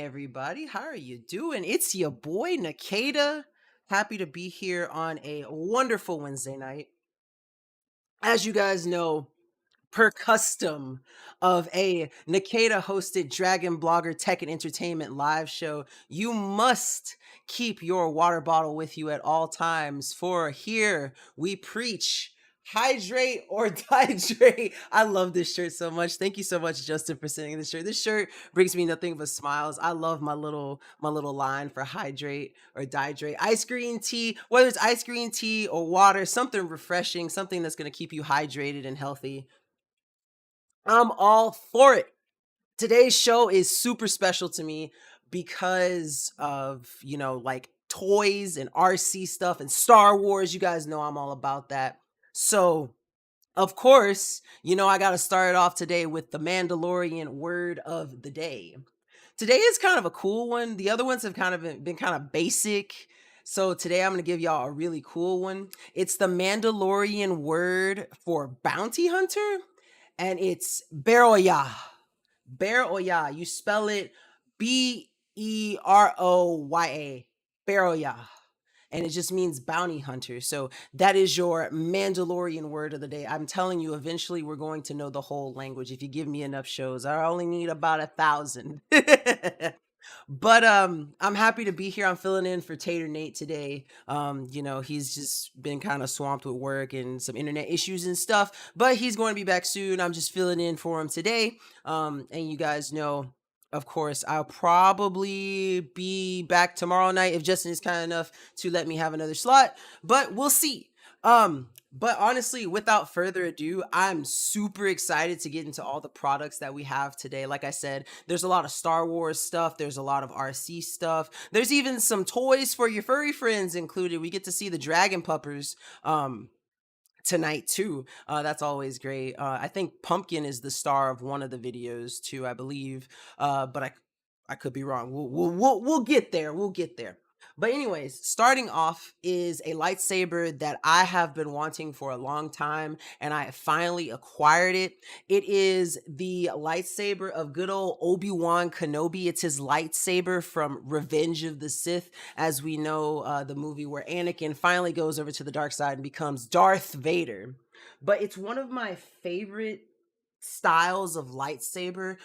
everybody. How are you doing? It's your boy Nkda. Happy to be here on a wonderful Wednesday night. As you guys know, per custom of a Nkda hosted Dragon Blogger Tech and Entertainment live show, you must keep your water bottle with you at all times. For here we preach hydrate or dehydrate. I love this shirt so much. Thank you so much, Justin, for sending this shirt. This shirt brings me nothing but smiles. I love my little line for hydrate or dehydrate. Ice green tea, whether it's ice green tea or water, something refreshing, something that's gonna keep you hydrated and healthy. I'm all for it. Today's show is super special to me because of, like toys and RC stuff and Star Wars. You guys know I'm all about that. So, of course, I got to start it off today with the Mandalorian word of the day. Today is kind of a cool one. The other ones have kind of been kind of basic. So today I'm going to give y'all a really cool one. It's the Mandalorian word for bounty hunter, and it's Beroya. Beroya. You spell it Beroya. Beroya. And it just means bounty hunter. So that is your Mandalorian word of the day. I'm telling you, eventually we're going to know the whole language if you give me enough shows. I only need about 1,000. But I'm happy to be here. I'm filling in for Tater Nate today. He's just been kind of swamped with work and some internet issues and stuff, but he's going to be back soon. I'm just filling in for him today. And you guys know, of course, I'll probably be back tomorrow night if Justin is kind enough to let me have another slot, but we'll see. But honestly, without further ado, I'm super excited to get into all the products that we have today. Like I said, there's a lot of Star Wars stuff, there's a lot of RC stuff, there's even some toys for your furry friends included. We get to see the dragon puppers tonight too. That's always great. I think Pumpkin is the star of one of the videos too, I believe. But I could be wrong. We'll get there. We'll get there. But anyways, starting off is a lightsaber that I have been wanting for a long time, and I finally acquired it. It is the lightsaber of good old Obi-Wan Kenobi. It's his lightsaber from Revenge of the Sith, as we know, the movie where Anakin finally goes over to the dark side and becomes Darth Vader. But it's one of my favorite styles of lightsaber.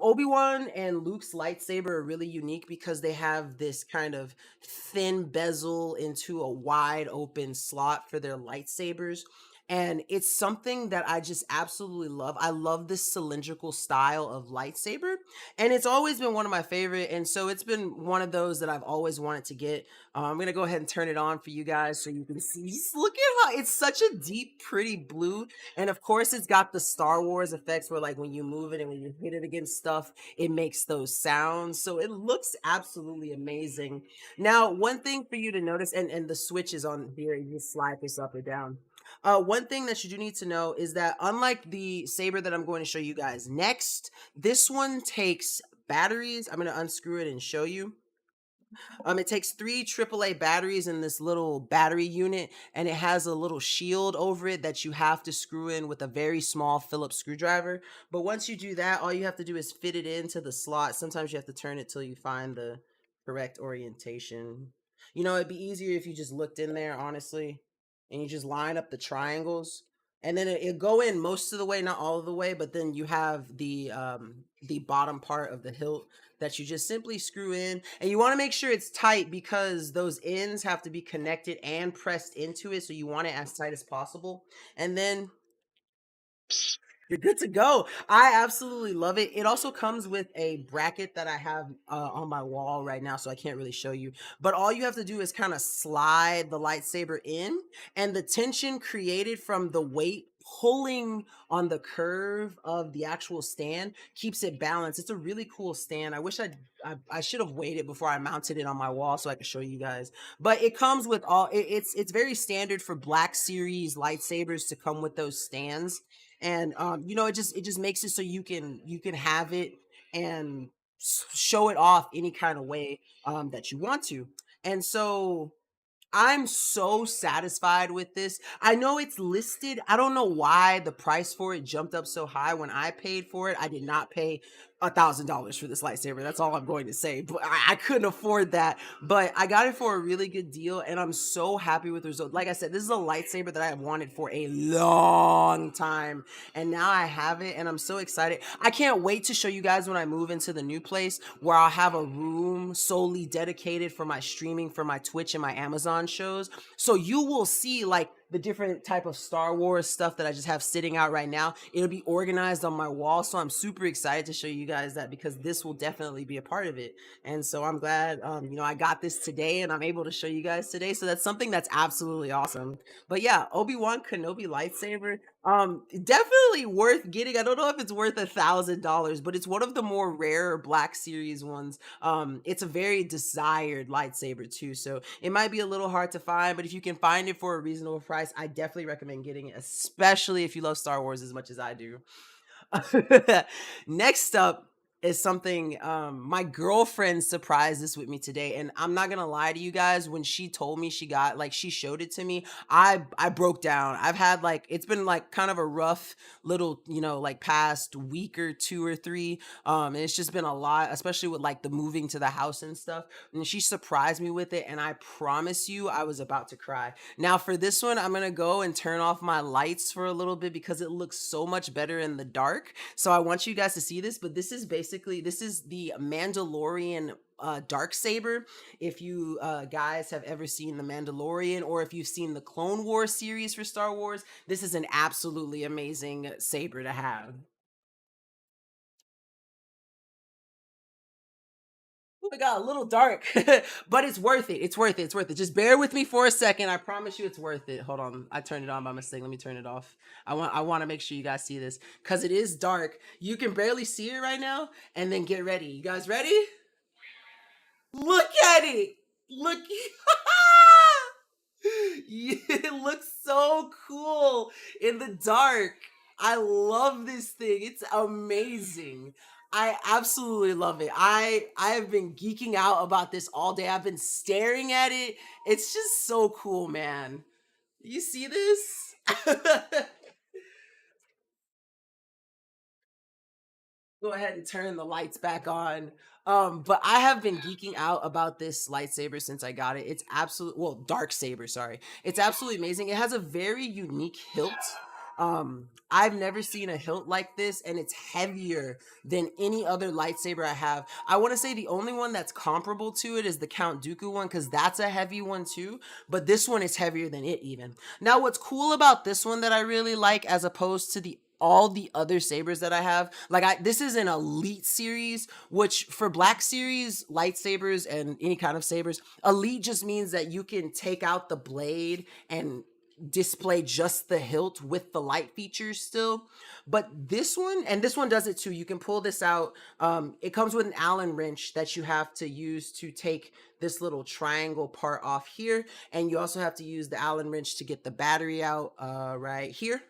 Obi-Wan and Luke's lightsaber are really unique because they have this kind of thin bezel into a wide open slot for their lightsabers. And it's something that I just absolutely love. I love this cylindrical style of lightsaber, and it's always been one of my favorite. And so it's been one of those that I've always wanted to get. I'm gonna go ahead and turn it on for you guys so you can see. Just look at how it's such a deep, pretty blue. And of course, it's got the Star Wars effects where, like, when you move it and when you hit it against stuff, it makes those sounds. So it looks absolutely amazing. Now, one thing for you to notice, and the switch is on here, you just slide this up or down. One thing that you do need to know is that unlike the saber that I'm going to show you guys next, this one takes batteries. I'm going to unscrew it and show you. It takes 3 AAA batteries in this little battery unit, and it has a little shield over it that you have to screw in with a very small Phillips screwdriver. But once you do that, all you have to do is fit it into the slot. Sometimes you have to turn it till you find the correct orientation. It'd be easier if you just looked in there, honestly, and you just line up the triangles. And then it'll go in most of the way, not all of the way, but then you have the bottom part of the hilt that you just simply screw in, and you want to make sure it's tight because those ends have to be connected and pressed into it, so you want it as tight as possible, and then you're good to go. I absolutely love it. It also comes with a bracket that I have on my wall right now, so I can't really show you. But all you have to do is kind of slide the lightsaber in, and the tension created from the weight pulling on the curve of the actual stand keeps it balanced. It's a really cool stand. I wish I should have waited before I mounted it on my wall so I could show you guys. But it comes with it's very standard for Black Series lightsabers to come with those stands. And it just makes it so you can have it and show it off any kind of way that you want to. And so I'm so satisfied with this. I know it's listed. I don't know why the price for it jumped up so high when I paid for it. I did not pay $1,000 for this lightsaber. That's all I'm going to say. But I couldn't afford that. But I got it for a really good deal, and I'm so happy with the result. Like I said, this is a lightsaber that I have wanted for a long time, and now I have it, and I'm so excited. I can't wait to show you guys when I move into the new place where I'll have a room solely dedicated for my streaming, for my Twitch and my Amazon shows. So you will see like the different type of Star Wars stuff that I just have sitting out right now. It'll be organized on my wall, so I'm super excited to show you guys that because this will definitely be a part of it. And so I'm glad, I got this today and I'm able to show you guys today. So that's something that's absolutely awesome. But yeah, Obi-Wan Kenobi lightsaber, definitely worth getting. I don't know if it's worth $1,000, but it's one of the more rare Black Series ones. It's a very desired lightsaber too, so it might be a little hard to find, but if you can find it for a reasonable price, I definitely recommend getting it, especially if you love Star Wars as much as I do. Next up is something my girlfriend surprised this with me today, and I'm not gonna lie to you guys, when she told me she got, like, she showed it to me, I broke down. I've had, like, it's been like kind of a rough little, like, past week or two or three, and it's just been a lot, especially with like the moving to the house and stuff. And she surprised me with it, and I promise you I was about to cry. Now for this one, I'm gonna go and turn off my lights for a little bit because it looks so much better in the dark. So I want you guys to see this, but this is the Mandalorian dark saber. If you guys have ever seen the Mandalorian, or if you've seen the Clone Wars series for Star Wars, this is an absolutely amazing saber to have. It got a little dark, but it's worth it. It's worth it. It's worth it. Just bear with me for a second. I promise you it's worth it. Hold on. I turned it on by mistake. Let me turn it off. I want to make sure you guys see this because it is dark. You can barely see it right now. And then get ready. You guys ready? Look at it. Look. It looks so cool in the dark. I love this thing. It's amazing. I absolutely love it. I have been geeking out about this all day. I've been staring at it. It's just so cool, man. You see this? Go ahead and turn the lights back on. But I have been geeking out about this lightsaber since I got it. It's absolute, well, dark saber, sorry. It's absolutely amazing. It has a very unique hilt. I've never seen a hilt like this, and it's heavier than any other lightsaber I have. I want to say the only one that's comparable to it is the Count Dooku one, because that's a heavy one too. But this one is heavier than it even. Now, what's cool about this one that I really like, as opposed to the all the other sabers that I have, like this is an elite series, which for Black Series lightsabers and any kind of sabers, elite just means that you can take out the blade and display just the hilt with the light features still. But this one, and this one does it too, you can pull this out. It comes with an Allen wrench that you have to use to take this little triangle part off here, and you also have to use the Allen wrench to get the battery out right here.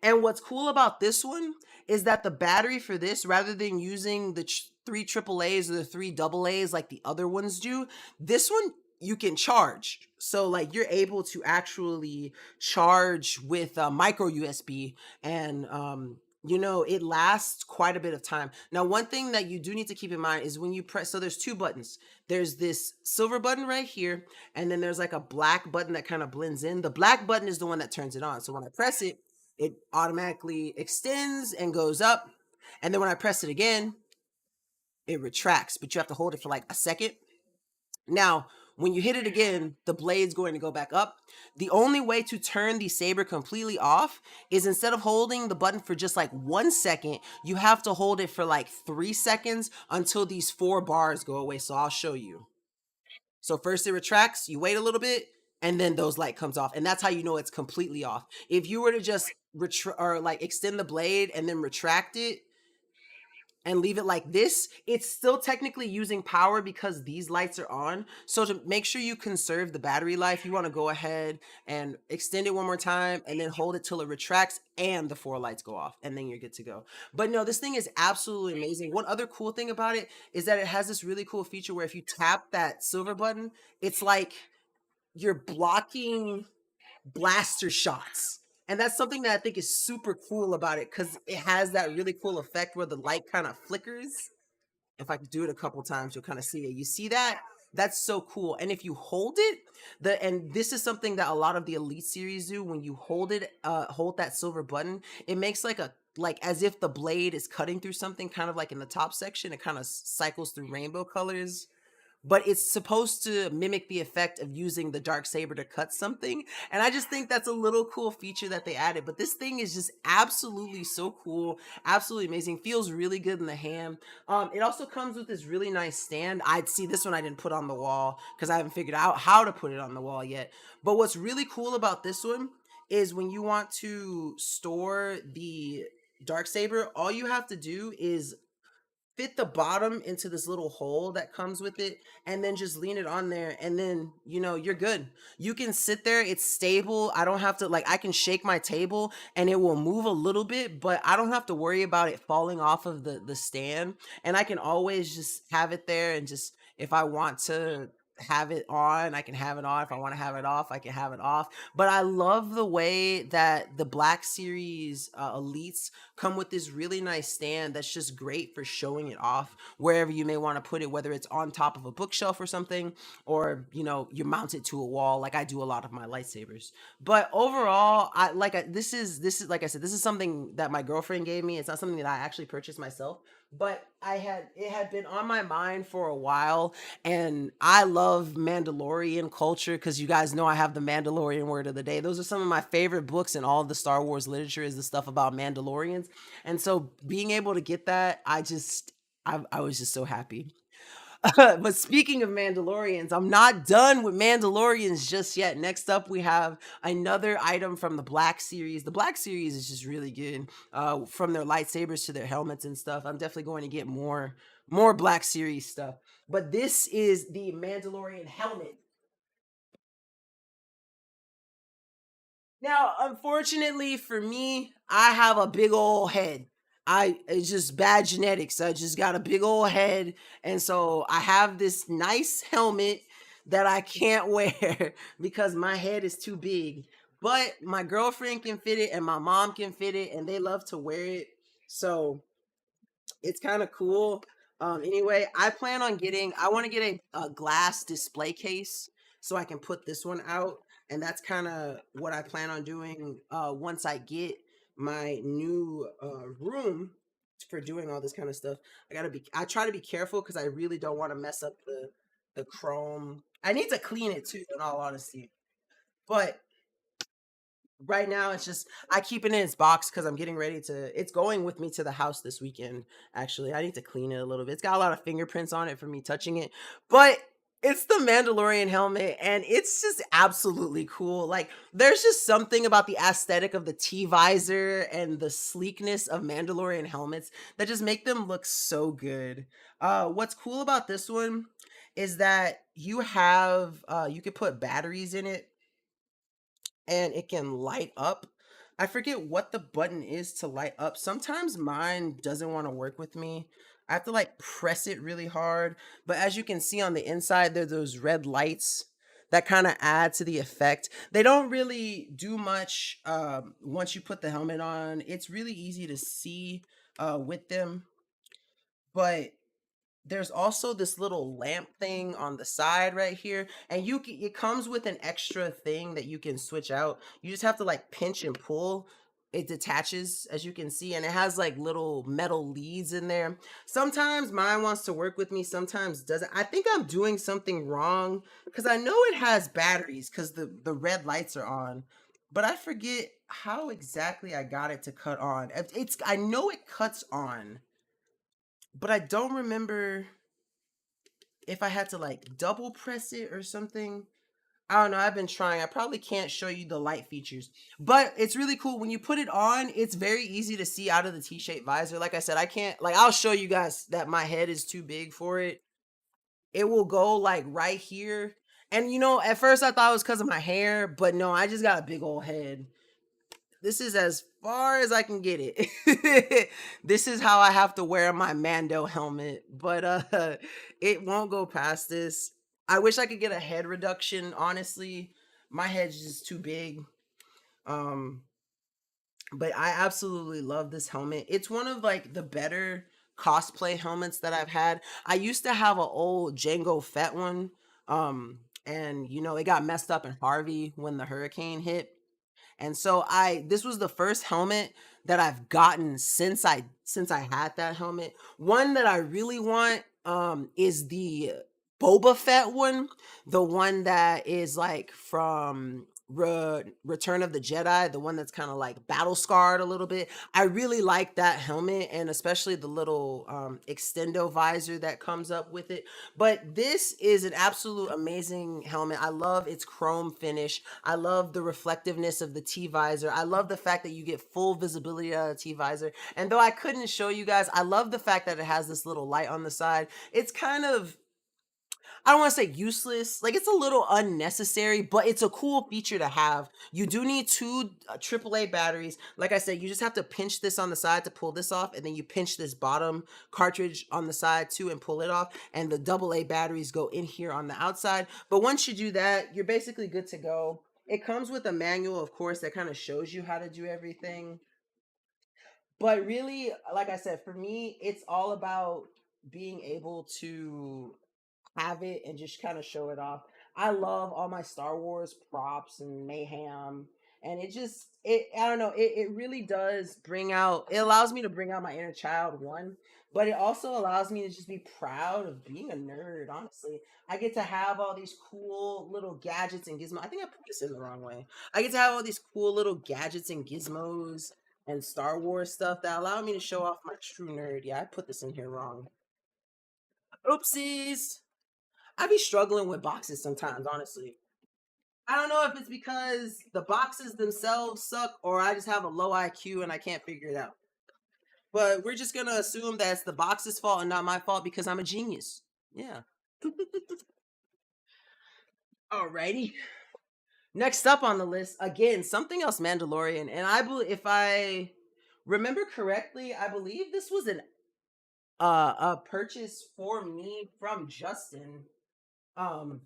And what's cool about this one is that the battery for this, rather than using the three AAAs or the three AA's like the other ones do, this one you can charge. So like you're able to actually charge with a micro USB, and it lasts quite a bit of time. Now, one thing that you do need to keep in mind is when you press, so there's two buttons. There's this silver button right here, and then there's like a black button that kind of blends in. The black button is the one that turns it on. So when I press it, it automatically extends and goes up. And then when I press it again, it retracts, but you have to hold it for like a second. Now, when you hit it again, the blade's going to go back up. The only way to turn the saber completely off is, instead of holding the button for just like 1 second, you have to hold it for like 3 seconds until these 4 bars go away. So I'll show you. So first it retracts, you wait a little bit, and then those light comes off, and that's how you know it's completely off. If you were to just extend the blade and then retract it and leave it like this, it's still technically using power because these lights are on. So to make sure you conserve the battery life, you want to go ahead and extend it one more time and then hold it till it retracts and the 4 lights go off, and then you're good to go. But no, this thing is absolutely amazing. One other cool thing about it is that it has this really cool feature where if you tap that silver button, it's like you're blocking blaster shots. And that's something that I think is super cool about it because it has that really cool effect where the light kind of flickers. If I could do it a couple times, you'll kind of see it. You see that? That's so cool. And if you hold it, and this is something that a lot of the Elite series do, when you hold it, hold that silver button, it makes like as if the blade is cutting through something, kind of like in the top section. It kind of cycles through rainbow colors, but it's supposed to mimic the effect of using the dark saber to cut something. And I just think that's a little cool feature that they added. But this thing is just absolutely so cool, absolutely amazing. Feels really good in the hand. It also comes with this really nice stand. I'd see this one I didn't put on the wall because I haven't figured out how to put it on the wall yet. But what's really cool about this one is when you want to store the dark saber, all you have to do is fit the bottom into this little hole that comes with it and then just lean it on there, and then you're good. You can sit there, it's stable. I don't have to, like, I can shake my table and it will move a little bit, but I don't have to worry about it falling off of the stand. And I can always just have it there, and just if I want to have it on, I can have it on. If I want to have it off, I can have it off. But I love the way that the Black Series Elites come with this really nice stand that's just great for showing it off wherever you may want to put it, whether it's on top of a bookshelf or something, or you mount it to a wall like I do a lot of my lightsabers. But overall, this is like I said, this is something that my girlfriend gave me. It's not something that I actually purchased myself, but it had been on my mind for a while. And I love Mandalorian culture because you guys know I have the Mandalorian Word of the Day. Those are some of my favorite books in all of the Star Wars literature, is the stuff about Mandalorians. And so being able to get that, I was just so happy. But speaking of Mandalorians, I'm not done with Mandalorians just yet. Next up, we have another item from the Black Series. The Black Series is just really good. From their lightsabers to their helmets and stuff. I'm definitely going to get more Black Series stuff. But this is the Mandalorian Helmet. Now, unfortunately for me, I have a big old head. It's just bad genetics. I just got a big old head, and so I have this nice helmet that I can't wear because my head is too big. But my girlfriend can fit it and my mom can fit it, and they love to wear it. So it's kind of cool. Anyway, I want to get a glass display case so I can put this one out. And that's kind of what I plan on doing once I get my new room for doing all this kind of stuff. I try to be careful because I really don't want to mess up the chrome. I need to clean it too, in all honesty. But right now it's just I keep it in its box because I'm getting ready to it's going with me to the house this weekend. Actually, I need to clean it a little bit. It's got a lot of fingerprints on it from me touching it, but it's the Mandalorian helmet and it's just absolutely cool. Like, there's just something about the aesthetic of the T visor and the sleekness of Mandalorian helmets that just make them look so good. What's cool about this one is that you could put batteries in it and it can light up. I forget what the button is to light up. Sometimes mine doesn't want to work with me. I have to like press it really hard. But as you can see on the inside, there's those red lights that kind of add to the effect. They don't really do much once you put the helmet on. It's really easy to see with them. But there's also this little lamp thing on the side right here, and it comes with an extra thing that you can switch out. You just have to like pinch and pull. It detaches, as you can see, and it has like little metal leads in there. Sometimes mine wants to work with me, sometimes doesn't. I think I'm doing something wrong because I know it has batteries because the red lights are on, but I forget how exactly I got it to cut on. I know it cuts on, but I don't remember if I had to like double press it or something. I don't know. I've been trying. I probably can't show you the light features, but it's really cool. When you put it on, it's very easy to see out of the T-shaped visor. Like I said, I can't, like, I'll show you guys that my head is too big for it. It will go like right here. And at first I thought it was because of my hair, but no, I just got a big old head. This is as far as I can get it. This is how I have to wear my Mando helmet, but it won't go past this. I wish I could get a head reduction, honestly. My head's just too big. Um But I absolutely love this helmet. It's one of like the better cosplay helmets that I've had. I used to have an old Jango Fett one. And it got messed up in Harvey when the hurricane hit. And so this was the first helmet that I've gotten since I had that helmet. One that I really want is the Boba Fett one, the one that is like from Return of the Jedi, the one that's kind of like battle scarred a little bit. I really like that helmet, and especially the little extendo visor that comes up with it. But this is an absolute amazing helmet. I love its chrome finish. I love the reflectiveness of the T visor. I love the fact that you get full visibility out of the T visor. And though I couldn't show you guys, I love the fact that it has this little light on the side. It's kind of, I don't want to say useless. Like, it's a little unnecessary, but it's a cool feature to have. You do need two AAA batteries. Like I said, you just have to pinch this on the side to pull this off, and then you pinch this bottom cartridge on the side too and pull it off. And the AA batteries go in here on the outside. But once you do that, you're basically good to go. It comes with a manual, of course, that kind of shows you how to do everything. But really, like I said, for me, it's all about being able to have it and just kind of show it off. I love all my Star Wars props and mayhem. And I don't know, it really does it allows me to bring out my inner child, one, but it also allows me to just be proud of being a nerd, honestly. I get to have all these cool little gadgets and gizmos. I think I put this in the wrong way. I get to have all these cool little gadgets and gizmos and Star Wars stuff that allow me to show off my true nerd. Yeah, I put this in here wrong. Oopsies. I be struggling with boxes sometimes, honestly. I don't know if it's because the boxes themselves suck or I just have a low IQ and I can't figure it out. But we're just gonna assume that it's the box's fault and not my fault because I'm a genius. Yeah. Alrighty. Next up on the list, again, something else Mandalorian, and if I remember correctly, I believe this was a purchase for me from Justin. Um,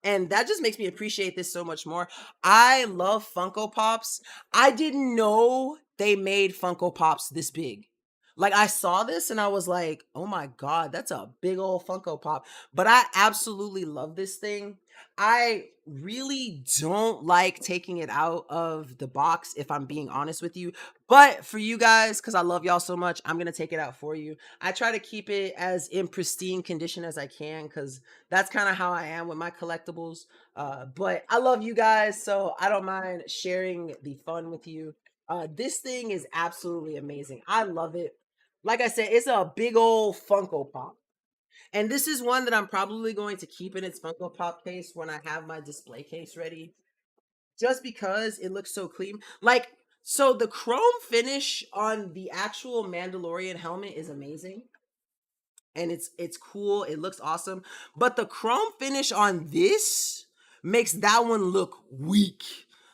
And that just makes me appreciate this so much more. I love Funko Pops. I didn't know they made Funko Pops this big. Like, I saw this and I was like, "Oh my god, that's a big old Funko Pop." But I absolutely love this thing. I really don't like taking it out of the box, if I'm being honest with you. But for you guys, cuz I love y'all so much, I'm going to take it out for you. I try to keep it as in pristine condition as I can cuz that's kind of how I am with my collectibles. But I love you guys, so I don't mind sharing the fun with you. This thing is absolutely amazing. I love it. Like I said, it's a big old Funko Pop. And this is one that I'm probably going to keep in its Funko Pop case when I have my display case ready. Just because it looks so clean. Like, so the chrome finish on the actual Mandalorian helmet is amazing, and it's cool. It looks awesome. But the chrome finish on this makes that one look weak.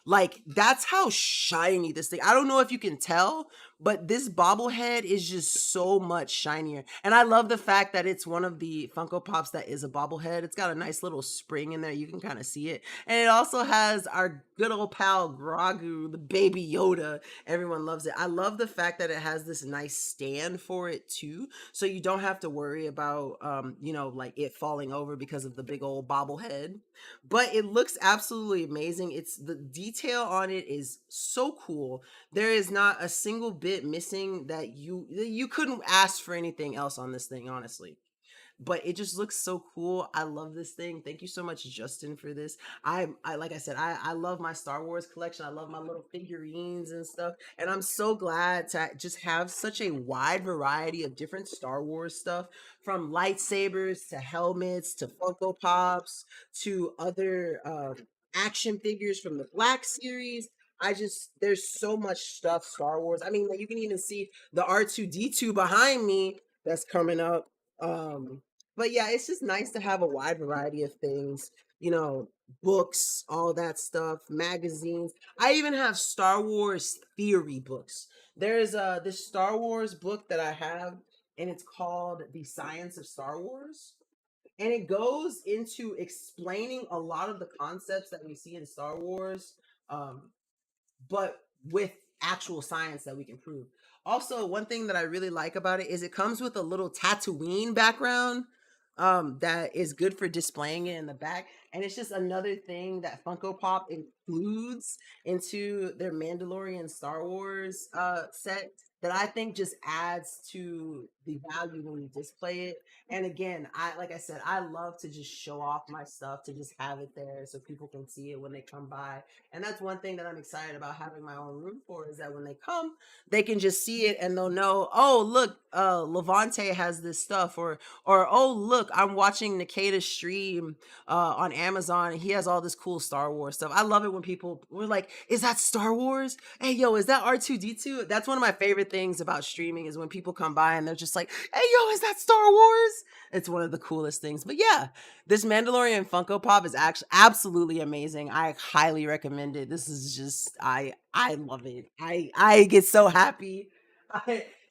Like, that's how shiny this thing. I don't know if you can tell, but this bobblehead is just so much shinier. And I love the fact that it's one of the Funko Pops that is a bobblehead. It's got a nice little spring in there. You can kind of see it. And it also has our good old pal Grogu, the baby Yoda. Everyone loves it. I love the fact that it has this nice stand for it too, so you don't have to worry about like it falling over because of the big old bobblehead. But it looks absolutely amazing. It's the detail on it is so cool. There is not a single bit missing that you couldn't ask for anything else on this thing, honestly. But it just looks so cool. I love this thing. Thank you so much, Justin, for this. I like I said, I love my Star Wars collection. I love my little figurines and stuff. And I'm so glad to just have such a wide variety of different Star Wars stuff, from lightsabers to helmets to Funko Pops to other action figures from the Black series. There's so much stuff Star Wars. I mean, you can even see the R2D2 behind me that's coming up. But yeah, it's just nice to have a wide variety of things, you know, books, all that stuff, magazines. I even have Star Wars theory books. There's this Star Wars book that I have, and it's called The Science of Star Wars. And it goes into explaining a lot of the concepts that we see in Star Wars, um, but with actual science that we can prove. Also, one thing that I really like about it is it comes with a little Tatooine background that is good for displaying it in the back. And it's just another thing that Funko Pop includes into their Mandalorian Star Wars set that I think just adds to the value when you display it. And again, I like I said, I love to just show off my stuff, to just have it there so people can see it when they come by. And that's one thing that I'm excited about having my own room for, is that when they come, they can just see it and they'll know, oh look, Levante has this stuff, or oh look, I'm watching Nkda stream on Amazon, and he has all this cool Star Wars stuff. I love it when people were like, is that Star Wars? Hey yo, is that R2D2? That's one of my favorite things about streaming, is when people come by and they're just like, hey yo, is that Star Wars? It's one of the coolest things. But yeah, this Mandalorian Funko Pop is actually absolutely amazing. I highly recommend it. This is just I love it. I get so happy.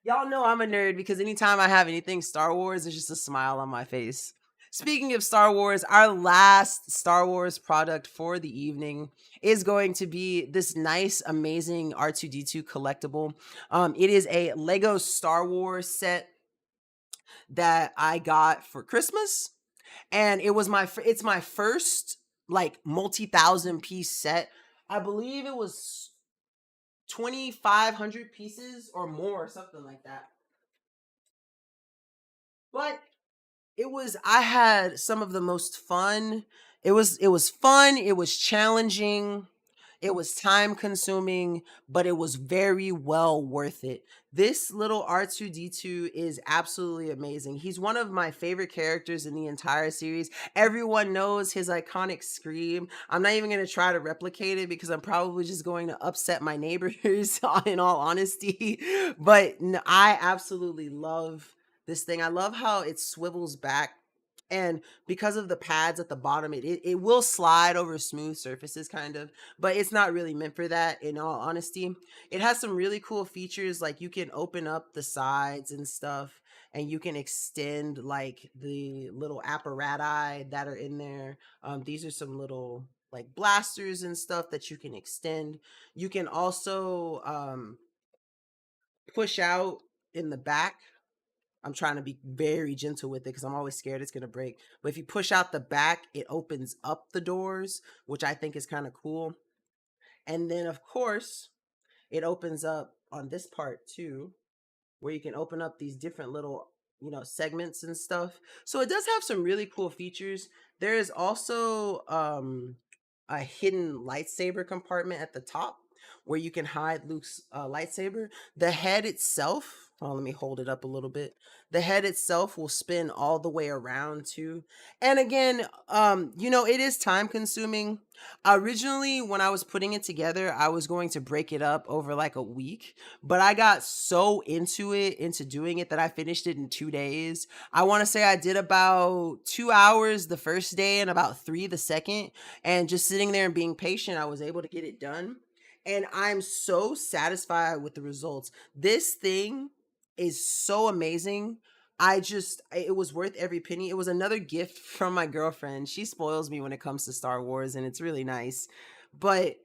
Y'all know I'm a nerd, because anytime I have anything Star Wars, there's just a smile on my face. Speaking of Star Wars, our last Star Wars product for the evening is going to be this nice, amazing R2D2 collectible. It is a Lego Star Wars set that I got for Christmas, and it's my first like multi-thousand piece set. I believe it was 2,500 pieces or more, something like that. But I had some of the most fun. It was fun, it was challenging, it was time consuming, but it was very well worth it. This little R2D2 is absolutely amazing. He's one of my favorite characters in the entire series. Everyone knows his iconic scream. I'm not even going to try to replicate it, because I'm probably just going to upset my neighbors, in all honesty. But I absolutely love this thing. I love how it swivels back, and because of the pads at the bottom, it will slide over smooth surfaces, kind of, but it's not really meant for that, in all honesty. It has some really cool features, like you can open up the sides and stuff, and you can extend like the little apparati that are in there. These are some little like blasters and stuff that you can extend. You can also push out in the back. I'm trying to be very gentle with it, because I'm always scared it's going to break. But if you push out the back, it opens up the doors, which I think is kind of cool. And then, of course, it opens up on this part too, where you can open up these different little, segments and stuff. So it does have some really cool features. There is also a hidden lightsaber compartment at the top, where you can hide Luke's lightsaber. The head itself, oh, let me hold it up a little bit. The head itself will spin all the way around too. And again, it is time consuming. Originally, when I was putting it together, I was going to break it up over like a week, but I got so into doing it, that I finished it in 2 days. I want to say I did about 2 hours the first day and about three the second, and just sitting there and being patient, I was able to get it done. And I'm so satisfied with the results. This thing is so amazing. It was worth every penny. It was another gift from my girlfriend. She spoils me when it comes to Star Wars, and it's really nice. But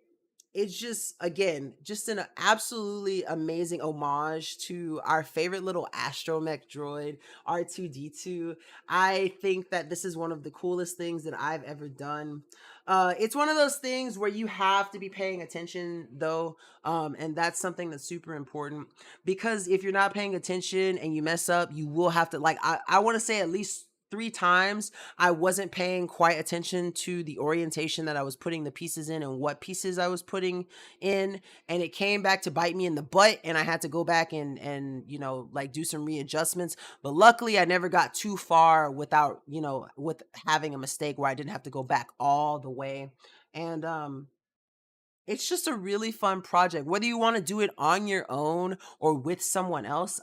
it's just, again, just an absolutely amazing homage to our favorite little astromech droid, R2D2. I think that this is one of the coolest things that I've ever done. It's one of those things where you have to be paying attention, though, and that's something that's super important, because if you're not paying attention and you mess up, you will have to, like, I want to say at least 3 times I wasn't paying quite attention to the orientation that I was putting the pieces in and what pieces I was putting in, and it came back to bite me in the butt, and I had to go back and like do some readjustments. But luckily I never got too far without, with having a mistake where I didn't have to go back all the way. And it's just a really fun project. Whether you want to do it on your own or with someone else,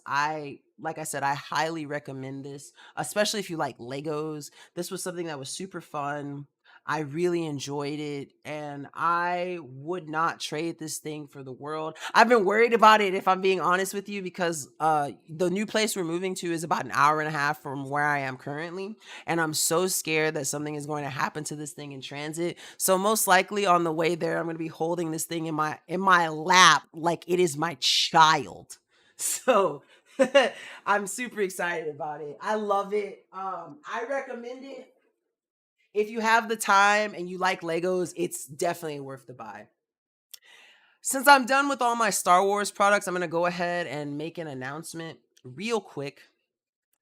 like I said, I highly recommend this, especially if you like Legos. This was something that was super fun. I really enjoyed it, and I would not trade this thing for the world. I've been worried about it, if I'm being honest with you, because the new place we're moving to is about an hour and a half from where I am currently, and I'm so scared that something is going to happen to this thing in transit. So most likely on the way there, I'm going to be holding this thing in my lap like it is my child. So I'm super excited about it. I love it. I recommend it. If you have the time and you like Legos, it's definitely worth the buy. Since I'm done with all my Star Wars products, I'm going to go ahead and make an announcement real quick.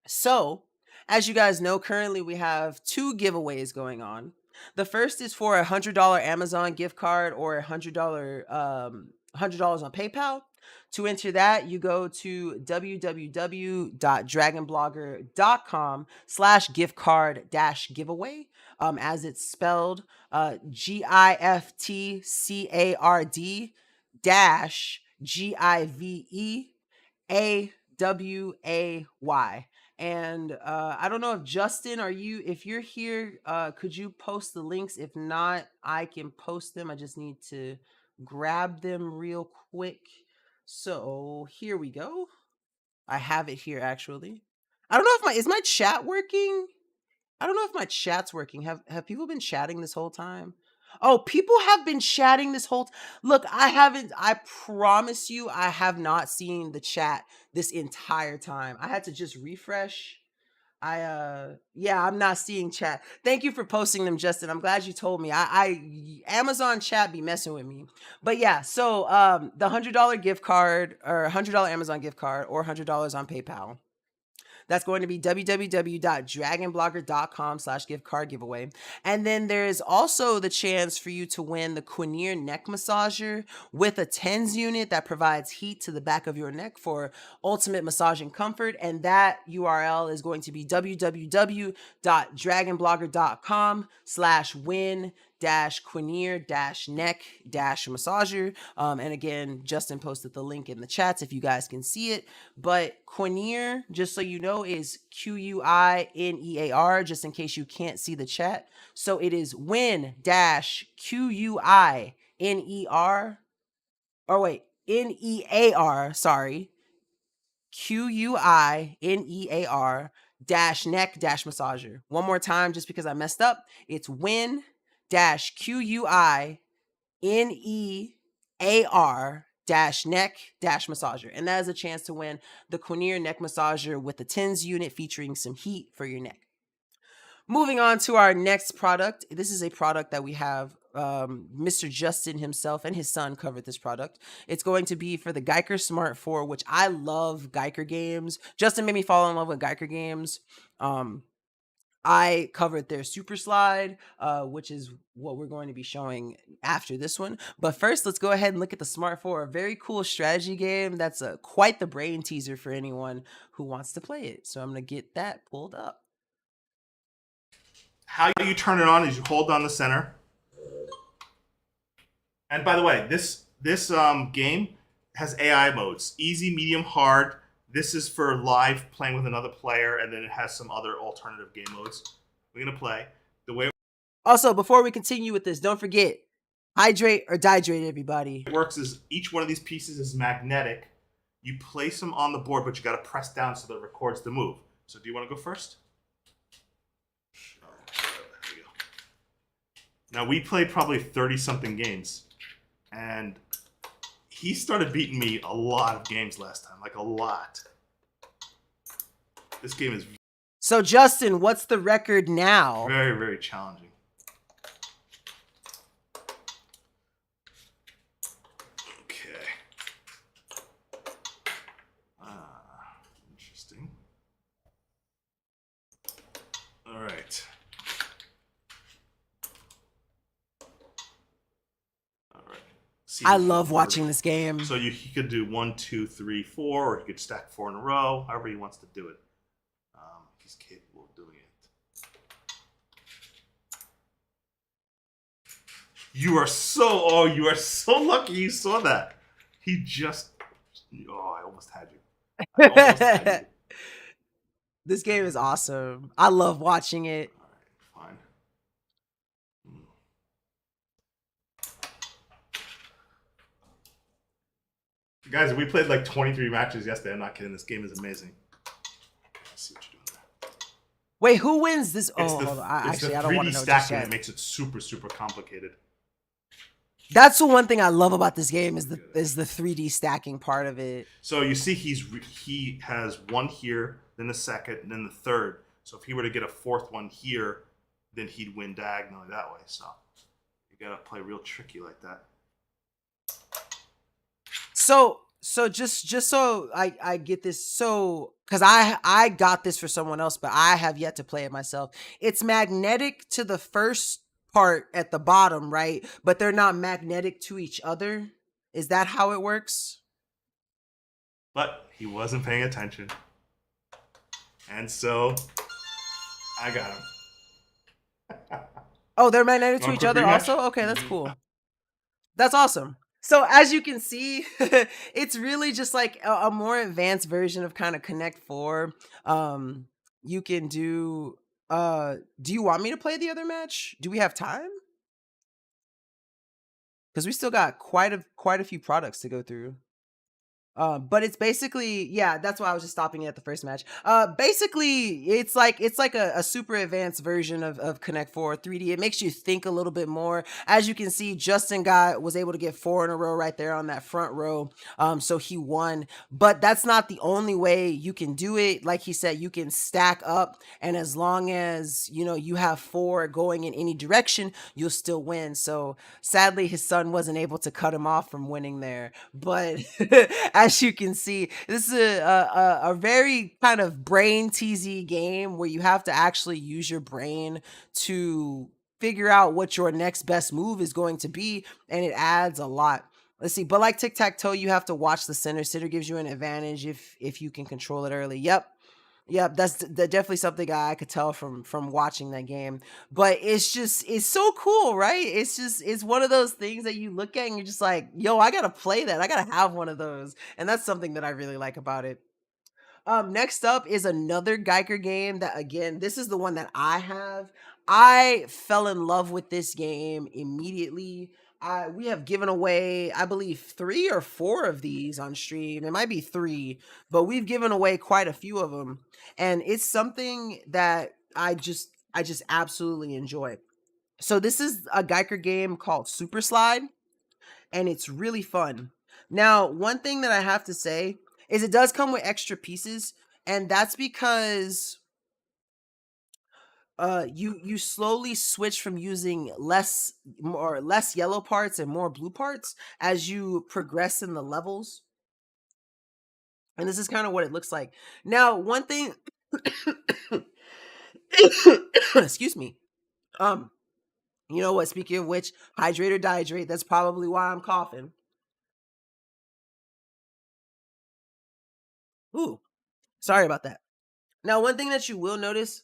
So, as you guys know, currently we have 2 giveaways going on. The first is for a $100 Amazon gift card or a $100 $100 on PayPal. To enter that, you go to www.dragonblogger.com/gift card giveaway, as it's spelled, GIFTCARD GIVEAWAY. And I don't know if Justin, if you're here, could you post the links? If not, I can post them. I just need to grab them real quick. So here we go. I have it here actually. I don't know if is my chat working? I don't know if my chat's working. Have people been chatting this whole time? Oh, people have been chatting this whole Look, I haven't. I promise you, I have not seen the chat this entire time. I had to just refresh. Yeah, I'm not seeing chat. Thank you for posting them, Justin. I'm glad you told me. Amazon chat be messing with me. But yeah, so the $100 gift card or $100 Amazon gift card or $100 on PayPal. That's going to be www.dragonblogger.com/gift card giveaway. And then there's also the chance for you to win the Quinier neck massager with a TENS unit that provides heat to the back of your neck for ultimate massaging comfort. And that URL is going to be www.dragonblogger.com/win Quinier neck massager. And again, Justin posted the link in the chats if you guys can see it. But Quinier, just so you know, is QUINEAR, just in case you can't see the chat. So it is win QUINER, or wait, NEAR, sorry. QUINEAR neck massager. One more time, just because I messed up. It's win QUINEAR neck massager. And that is a chance to win the Quinier neck massager with the TENS unit featuring some heat for your neck. Moving on to our next product. This is a product that we have Mr. Justin himself and his son covered this product. It's going to be for the Geiger Smart 4, which I love Geiger games. Justin made me fall in love with Geiger games. I covered their Super Slide, which is what we're going to be showing after this one. But first, let's go ahead and look at the Smart 4, a very cool strategy game that's quite the brain teaser for anyone who wants to play it. So I'm going to get that pulled up. How you turn it on is you hold down the center. And by the way, this game has AI modes: easy, medium, hard. This is for live playing with another player, and then it has some other alternative game modes. We're gonna play the way. Also, before we continue with this, don't forget, hydrate or dihydrate, everybody. It works is each one of these pieces is magnetic. You place them on the board, but you got to press down so that it records the move. So do you want to go first? Now, we played probably 30-something games, and he started beating me a lot of games last time, like a lot. This game is... So, Justin, what's the record now? Very, very challenging. Okay. Interesting. All right. I love watching this game. So he could do 1, 2, 3, 4, or he could stack 4 in a row, however he wants to do it. He's capable of doing it. You are so lucky you saw that. He just, I almost had you. This game is awesome. I love watching it. All right, fine. Guys, we played like 23 matches yesterday. I'm not kidding. This game is amazing. Let's see what you're doing there. Wait, who wins this? Oh, It's hold on. the Actually, I 3D don't want to know just stacking yet. that makes it super, super complicated. That's the one thing I love about this game is the 3D stacking part of it. So you see, he has one here, then the second, and then the third. So if he were to get a fourth one here, then he'd win diagonally that way. So you gotta play real tricky like that. So just so I get this, so because I got this for someone else, but I have yet to play it myself. It's magnetic to the first part at the bottom, right? But they're not magnetic to each other. Is that how it works? But he wasn't paying attention, and so I got him. Oh, they're magnetic to Want each a quick other rematch? also? Okay, that's cool. That's awesome. So as you can see, it's really just like a more advanced version of kind of Connect 4. You can do you want me to play the other match? Do we have time? Because we still got quite a few products to go through. But it's basically, yeah, that's why I was just stopping at the first match. Basically, it's like a super advanced version of Connect 4 3D. It makes you think a little bit more. As you can see, Justin was able to get 4 in a row right there on that front row. So he won. But that's not the only way you can do it. Like he said, you can stack up, and as long as you have 4 going in any direction, you'll still win. So sadly, his son wasn't able to cut him off from winning there. But as you can see, this is a very kind of brain teasy game where you have to actually use your brain to figure out what your next best move is going to be, and it adds a lot. Let's see, but like tic-tac-toe, you have to watch the center. Center gives you an advantage if you can control it early. Yep, that's definitely something I could tell from watching that game. But it's so cool, right? It's one of those things that you look at and you're just like, yo, I gotta play that. I gotta have one of those, and that's something that I really like about it. Next up is another Geiger game that, again, this is the one that I have. I fell in love with this game immediately. We have given away, I believe, 3 or 4 of these on stream. It might be 3, but we've given away quite a few of them. And it's something that I just absolutely enjoy. So this is a Geiger game called Super Slide, and it's really fun. Now, one thing that I have to say is it does come with extra pieces, and that's because you slowly switch from using less yellow parts and more blue parts as you progress in the levels. And this is kind of what it looks like. Now, one thing excuse me. You know what, speaking of which, hydrate or dehydrate, that's probably why I'm coughing. Ooh, sorry about that. Now, one thing that you will notice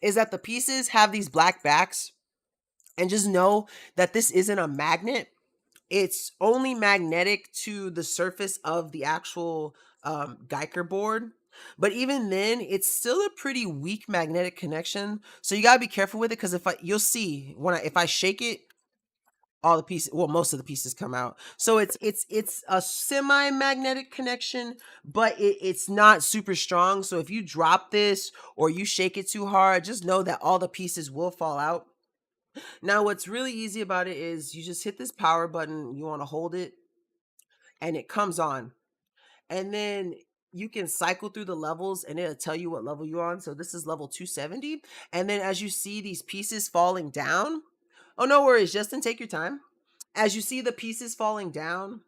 is that the pieces have these black backs, and just know that this isn't a magnet. It's only magnetic to the surface of the actual Geiger board. But even then, it's still a pretty weak magnetic connection. So you gotta be careful with it, because you'll see if I shake it, all the pieces, well, most of the pieces come out. So it's a semi-magnetic connection, but it's not super strong. So if you drop this or you shake it too hard, just know that all the pieces will fall out. Now, what's really easy about it is you just hit this power button, you want to hold it, and it comes on. And then you can cycle through the levels and it'll tell you what level you're on. So this is level 270. And then as you see these pieces falling down, oh, no worries, Justin, take your time. As you see the pieces falling down,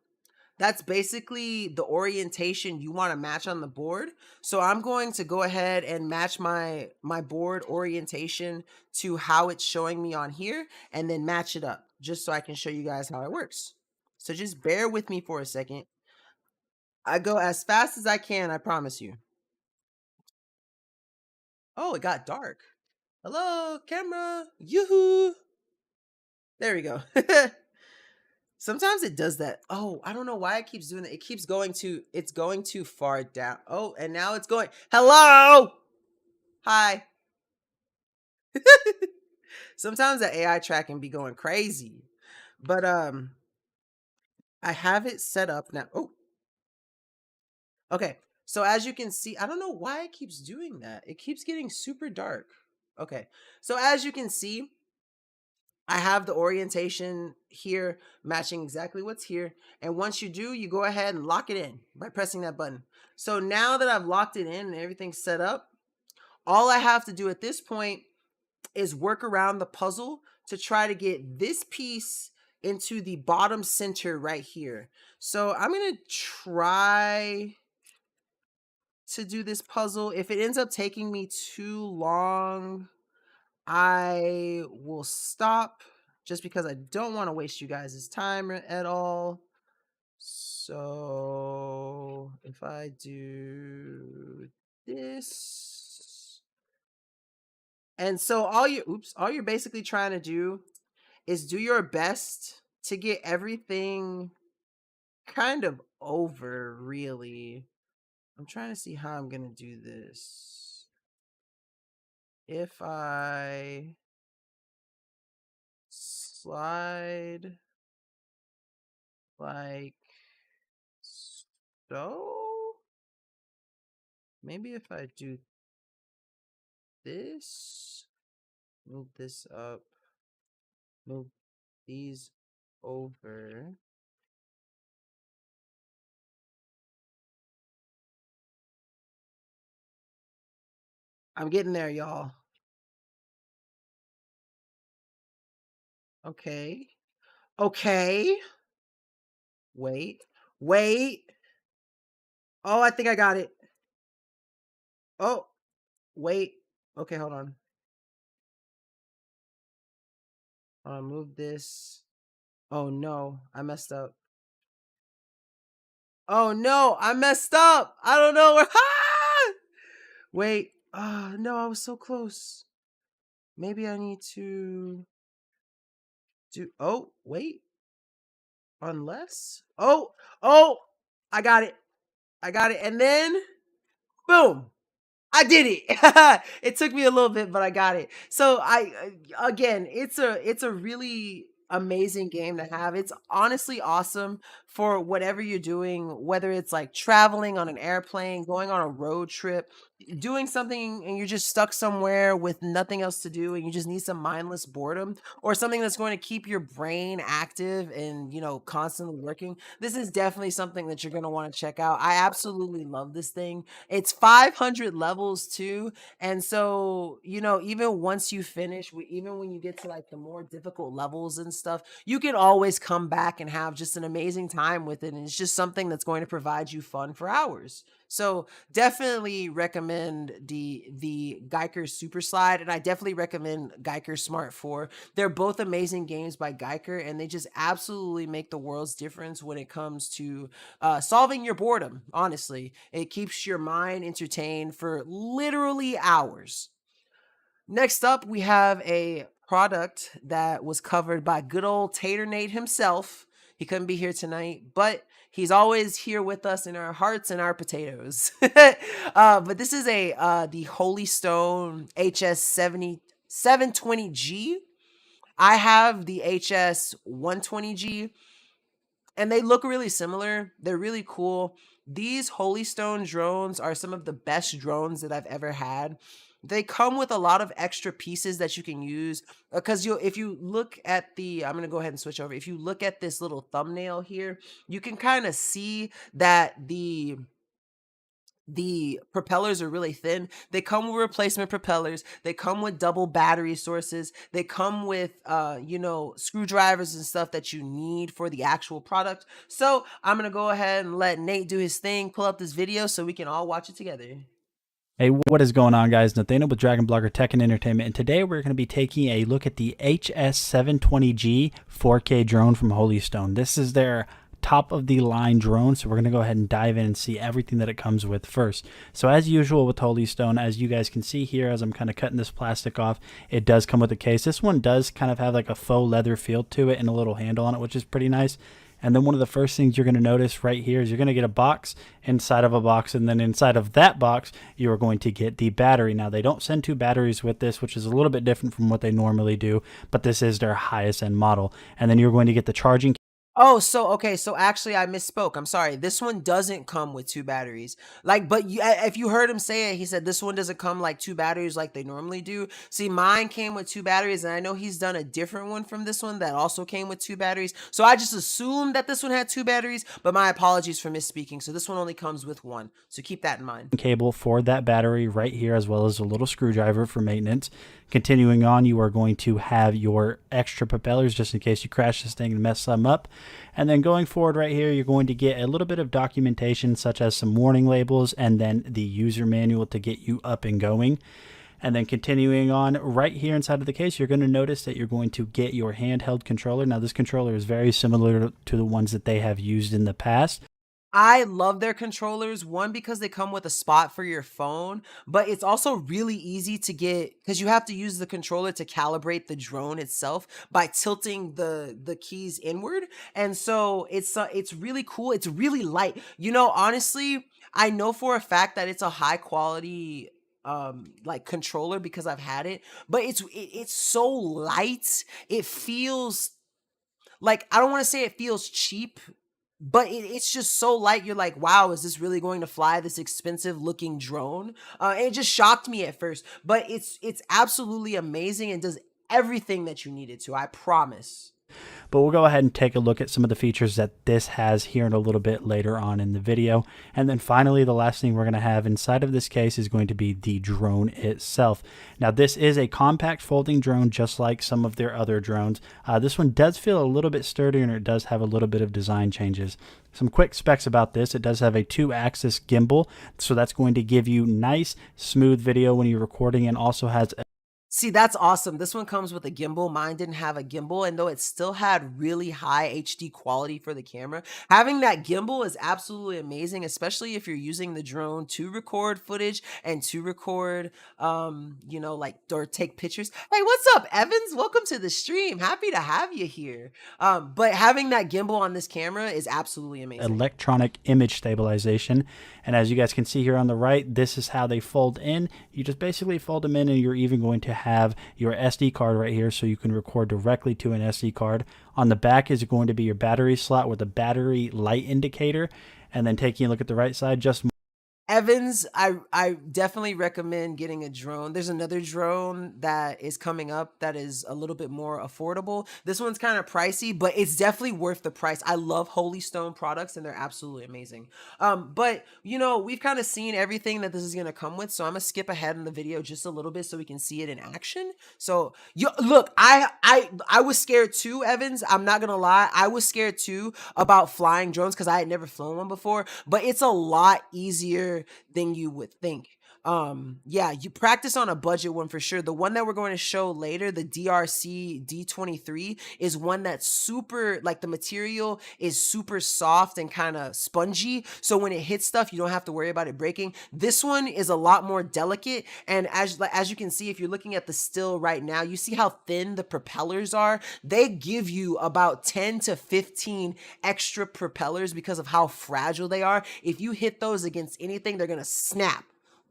that's basically the orientation you want to match on the board. So I'm going to go ahead and match my board orientation to how it's showing me on here, and then match it up just so I can show you guys how it works. So just bear with me for a second. I go as fast as I can, I promise you. Oh, it got dark. Hello, camera. Yoo-hoo. There we go. Sometimes it does that. Oh, I don't know why it keeps doing that. It's going too far down. Oh, and now it's going. Hello. Hi. Sometimes the AI track can be going crazy. But I have it set up now. Oh, Okay, so as you can see, I don't know why it keeps doing that. It keeps getting super dark. Okay, so as you can see, I have the orientation here matching exactly what's here. And once you do, you go ahead and lock it in by pressing that button. So now that I've locked it in and everything's set up, all I have to do at this point is work around the puzzle to try to get this piece into the bottom center right here. So I'm going to try to do this puzzle. If it ends up taking me too long, I will stop just because I don't want to waste you guys' time at all. So if I do this, and so all you're basically trying to do is do your best to get everything kind of over, really. I'm trying to see how I'm going to do this. If I slide like so, maybe if I do this, move this up, move these over. I'm getting there, y'all. Okay. Okay. Wait. Oh, I think I got it. Oh, wait. Okay, hold on. Move this. Oh no, I messed up. Oh no, I messed up. I don't know where. Wait. No, I was so close. Maybe I need to do. Oh, wait. Unless. Oh, I got it. And then, boom. I did it. It took me a little bit, but I got it. So again, it's a really amazing game to have. It's honestly awesome for whatever you're doing, whether it's like traveling on an airplane, going on a road trip, doing something and you're just stuck somewhere with nothing else to do and you just need some mindless boredom, or something that's going to keep your brain active and, constantly working. This is definitely something that you're going to want to check out. I absolutely love this thing. It's 500 levels too. And so, even once you finish, even when you get to like the more difficult levels and stuff, you can always come back and have just an amazing time with it. And it's just something that's going to provide you fun for hours. So definitely recommend the Geiger Super Slide, and I definitely recommend Geiger Smart 4. They're both amazing games by Geiger, and they just absolutely make the world's difference when it comes to solving your boredom. Honestly, it keeps your mind entertained for literally hours. Next up, we have a product that was covered by good old Tater Nate himself. He couldn't be here tonight, but he's always here with us in our hearts and our potatoes. But this is the Holy Stone HS 720G. I have the HS 120G, and they look really similar. They're really cool. These Holy Stone drones are some of the best drones that I've ever had. They come with a lot of extra pieces that you can use, because if you look at I'm going to go ahead and switch over. If you look at this little thumbnail here, you can kind of see that the propellers are really thin. They come with replacement propellers. They come with double battery sources. They come with screwdrivers and stuff that you need for the actual product. So I'm gonna go ahead and let Nate do his thing, pull up this video so we can all watch it together. Hey, what is going on, guys? Nathaniel with Dragon Blogger Tech and Entertainment, and today we're going to be taking a look at the HS720G 4K drone from Holy Stone. This is their top of the line drone, so we're going to go ahead and dive in and see everything that it comes with first. So as usual with Holy Stone, as you guys can see here, as I'm kind of cutting this plastic off, it does come with a case. This one does kind of have like a faux leather feel to it and a little handle on it, which is pretty nice. And then one of the first things you're going to notice right here is you're going to get a box inside of a box, and then inside of that box you are going to get the battery. Now, they don't send two batteries with this, which is a little bit different from what they normally do, but this is their highest end model. And then you're going to get the charging Oh, so okay, so actually I misspoke. I'm sorry. This one doesn't come with 2 batteries. Like, but if you heard him say it, he said this one doesn't come like 2 batteries like they normally do. See, mine came with 2 batteries, and I know he's done a different one from this one that also came with 2 batteries. So I just assumed that this one had 2 batteries, but my apologies for misspeaking. So this one only comes with 1. So keep that in mind. Cable for that battery right here, as well as a little screwdriver for maintenance. Continuing on, you are going to have your extra propellers just in case you crash this thing and mess some up. And then going forward right here, you're going to get a little bit of documentation such as some warning labels and then the user manual to get you up and going. And then continuing on right here inside of the case, you're going to notice that you're going to get your handheld controller. Now this controller is very similar to the ones that they have used in the past. I love their controllers, one, because they come with a spot for your phone, but it's also really easy to get because you have to use the controller to calibrate the drone itself by tilting the keys inward. And so it's really cool. It's really light. You know, honestly, I know for a fact that it's a high quality like controller because I've had it, but it's so light. It feels like, I don't want to say it feels cheap, but it's just so light. You're like, wow, is this really going to fly this expensive looking drone? And it just shocked me at first, but it's absolutely amazing and does everything that you need it to. I promise. But we'll go ahead and take a look at some of the features that this has here in a little bit later on in the video. And then finally, the last thing we're going to have inside of this case is going to be the drone itself. Now, this is a compact folding drone, just like some of their other drones. This one does feel a little bit sturdier, and it does have a little bit of design changes. Some quick specs about this: it does have a 2-axis gimbal, so that's going to give you nice, smooth video when you're recording, and also has See, that's awesome. This one comes with a gimbal. Mine didn't have a gimbal, and though it still had really high HD quality for the camera, having that gimbal is absolutely amazing, especially if you're using the drone to record footage and to record, you know, like, or take pictures. Hey, what's up, Evans? Welcome to the stream. Happy to have you here. But having that gimbal on this camera is absolutely amazing. electronic image stabilization. And as you guys can see here on the right, this is how they fold in. You just basically fold them in, and you're even going to have your SD card right here, so you can record directly to an SD card. On the back is going to be your battery slot with a battery light indicator. And then taking a look at the right side, just Evans, I definitely recommend getting a drone. There's another drone that is coming up that is a little bit more affordable. This one's kind of pricey, but it's definitely worth the price. I love Holy Stone products, and they're absolutely amazing. But you know, we've kind of seen everything that this is gonna come with, so I'm gonna skip ahead in the video just a little bit so we can see it in action. So you look, I was scared too, Evans. I'm not gonna lie, I was scared too about flying drones because I had never flown one before, but it's a lot easier than you would think. Yeah, you practice on a budget one for sure. The one that we're going to show later, the DRC D23, is one that's super, like, the material is super soft and kind of spongy, so when it hits stuff you don't have to worry about it breaking. This one is a lot more delicate, and as you can see, if you're looking at the still right now, you see how thin the propellers are. They give you about 10 to 15 extra propellers because of how fragile they are. If you hit those against anything, they're gonna snap.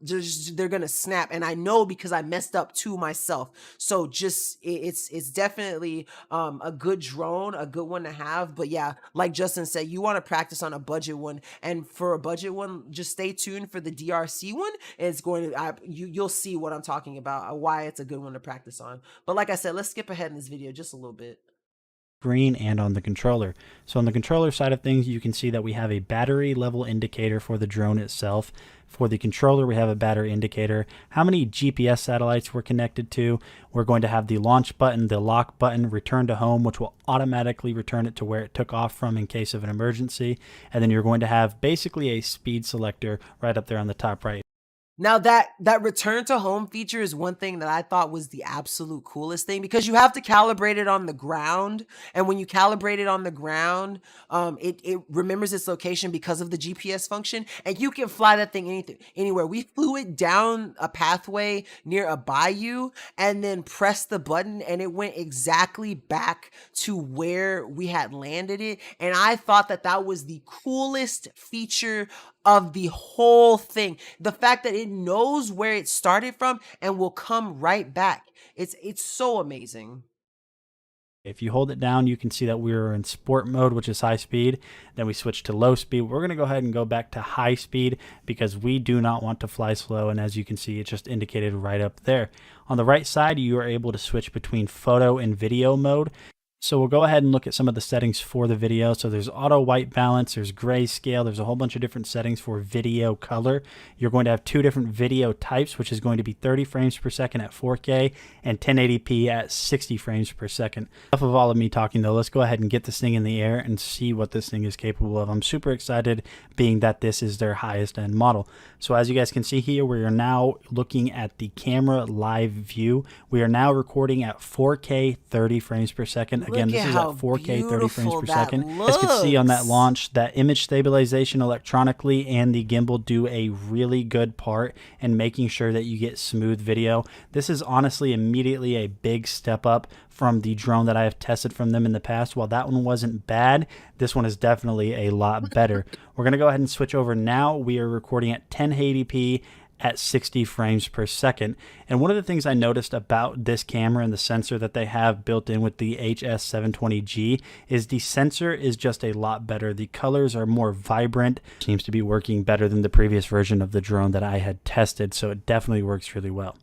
They're gonna snap, and I know because I messed up too myself. So just it's definitely a good drone, a good one to have. But yeah, like Justin said, you want to practice on a budget one, and for a budget one, just stay tuned for the DRC one. It's going to you'll see what I'm talking about, why it's a good one to practice on. But like I said, let's skip ahead in this video just a little bit. Screen and on the controller. So on the controller side of things, you can see that we have a battery level indicator for the drone itself. For the controller, we have a battery indicator, how many GPS satellites we're connected to. We're going to have the launch button, the lock button, return to home, which will automatically return it to where it took off from in case of an emergency. And then you're going to have basically a speed selector right up there on the top right. Now that return to home feature is one thing that I thought was the absolute coolest thing, because you have to calibrate it on the ground, and when you calibrate it on the ground, it remembers its location because of the GPS function, and you can fly that thing anywhere. We flew it down a pathway near a bayou and then pressed the button, and it went exactly back to where we had landed it, and I thought that was the coolest feature of the whole thing. The fact that it knows where it started from and will come right back. It's so amazing. If you hold it down, you can see that we're in sport mode, which is high speed. Then we switch to low speed. We're going to go ahead and go back to high speed because we do not want to fly slow. And as you can see, it's just indicated right up there. On the right side, you are able to switch between photo and video mode. So we'll go ahead and look at some of the settings for the video. So there's auto white balance, there's grayscale, there's a whole bunch of different settings for video color. You're going to have two different video types, which is going to be 30 frames per second at 4K and 1080p at 60 frames per second. Enough of all of me talking though, let's go ahead and get this thing in the air and see what this thing is capable of. I'm super excited being that this is their highest end model. So as you guys can see here, we are now looking at the camera live view. We are now recording at 4K 30 frames per second. Again, this is at 4K 30 frames per second. As you can see on that launch, that image stabilization electronically and the gimbal do a really good part in making sure that you get smooth video. This is honestly immediately a big step up from the drone that I have tested from them in the past. While that one wasn't bad, this one is definitely a lot better. We're going to go ahead and switch over now. We are recording at 1080p at 60 frames per second. And one of the things I noticed about this camera and the sensor that they have built in with the HS720G is the sensor is just a lot better. The colors are more vibrant. Seems to be working better than the previous version of the drone that I had tested, so it definitely works really well.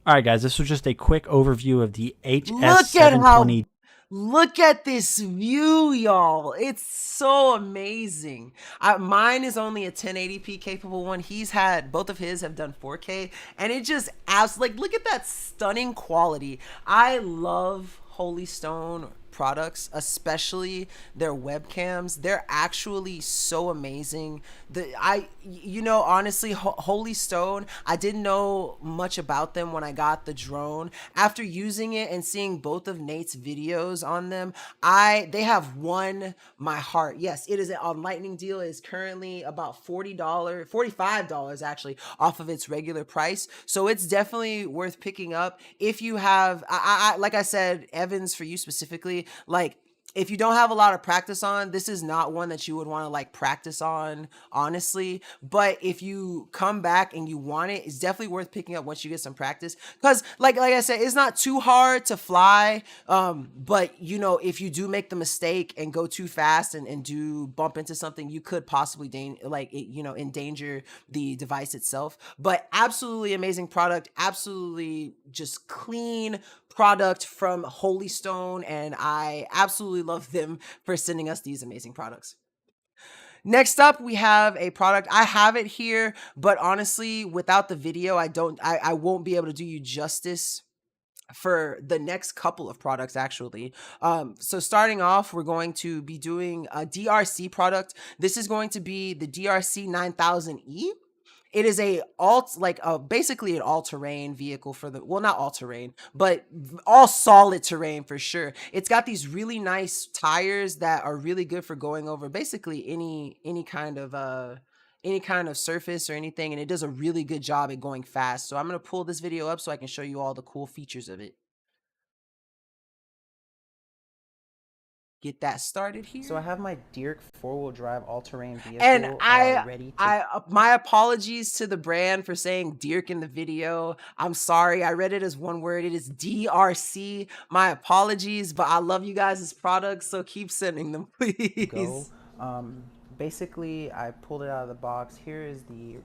All right, guys, this was just a quick overview of the HS720G. Look at this view, y'all. It's so amazing. Mine is only a 1080p capable one. Both of his have done 4K, and it just like, look at that stunning quality. I love Holy Stone products, especially their webcams. They're actually so amazing. Honestly, Holy Stone, I didn't know much about them when I got the drone. After using it and seeing both of Nate's videos on them, they have won my heart. Yes, it is on Lightning deal. It is currently about $45 actually off of its regular price. So it's definitely worth picking up if you have, like I said, Evans, for you specifically, like, if you don't have a lot of practice on, this is not one that you would want to like practice on, honestly. But if you come back and you want it, it's definitely worth picking up once you get some practice. Because like I said, it's not too hard to fly. But if you do make the mistake and go too fast and do bump into something, you could possibly endanger the device itself. But absolutely amazing product, absolutely just clean product from Holy Stone, and I absolutely love them for sending us these amazing products. Next up, we have a product. I have it here, but honestly, without the video, I won't be able to do you justice for the next couple of products actually. So starting off, we're going to be doing a DRC product. This is going to be the DRC 9000E. It is basically an all-terrain vehicle for not all-terrain, but all solid terrain for sure. It's got these really nice tires that are really good for going over basically any kind of surface or anything, and it does a really good job at going fast. So I'm going to pull this video up so I can show you all the cool features of it. Get that started here. So I have my Dirk four-wheel drive all-terrain vehicle and ready to... my apologies to the brand for saying Dirk in the video. I'm sorry, I read it as one word. It is DRC. My apologies, but I love you guys' products, so keep sending them, please. Go. Basically, I pulled it out of the box. Here is the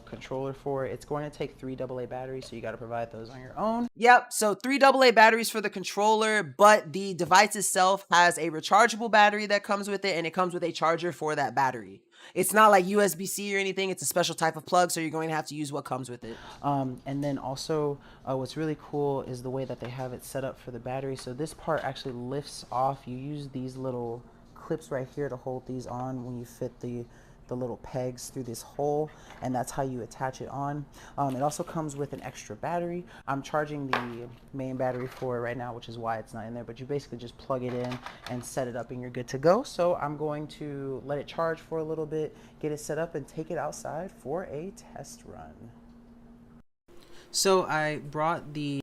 controller for it. It's going to take 3 AA batteries, so you got to provide those on your own. Yep, so 3 AA batteries for the controller, but the device itself has a rechargeable battery that comes with it, and it comes with a charger for that battery. It's not like USB-C or anything. It's a special type of plug, so you're going to have to use what comes with it. And then also, what's really cool is the way that they have it set up for the battery. So this part actually lifts off. You use these little clips right here to hold these on when you fit the little pegs through this hole, and that's how you attach it on. It also comes with an extra battery. I'm charging the main battery for it right now, which is why it's not in there, but you basically just plug it in and set it up and you're good to go. So I'm going to let it charge for a little bit, get it set up, and take it outside for a test run. So I brought the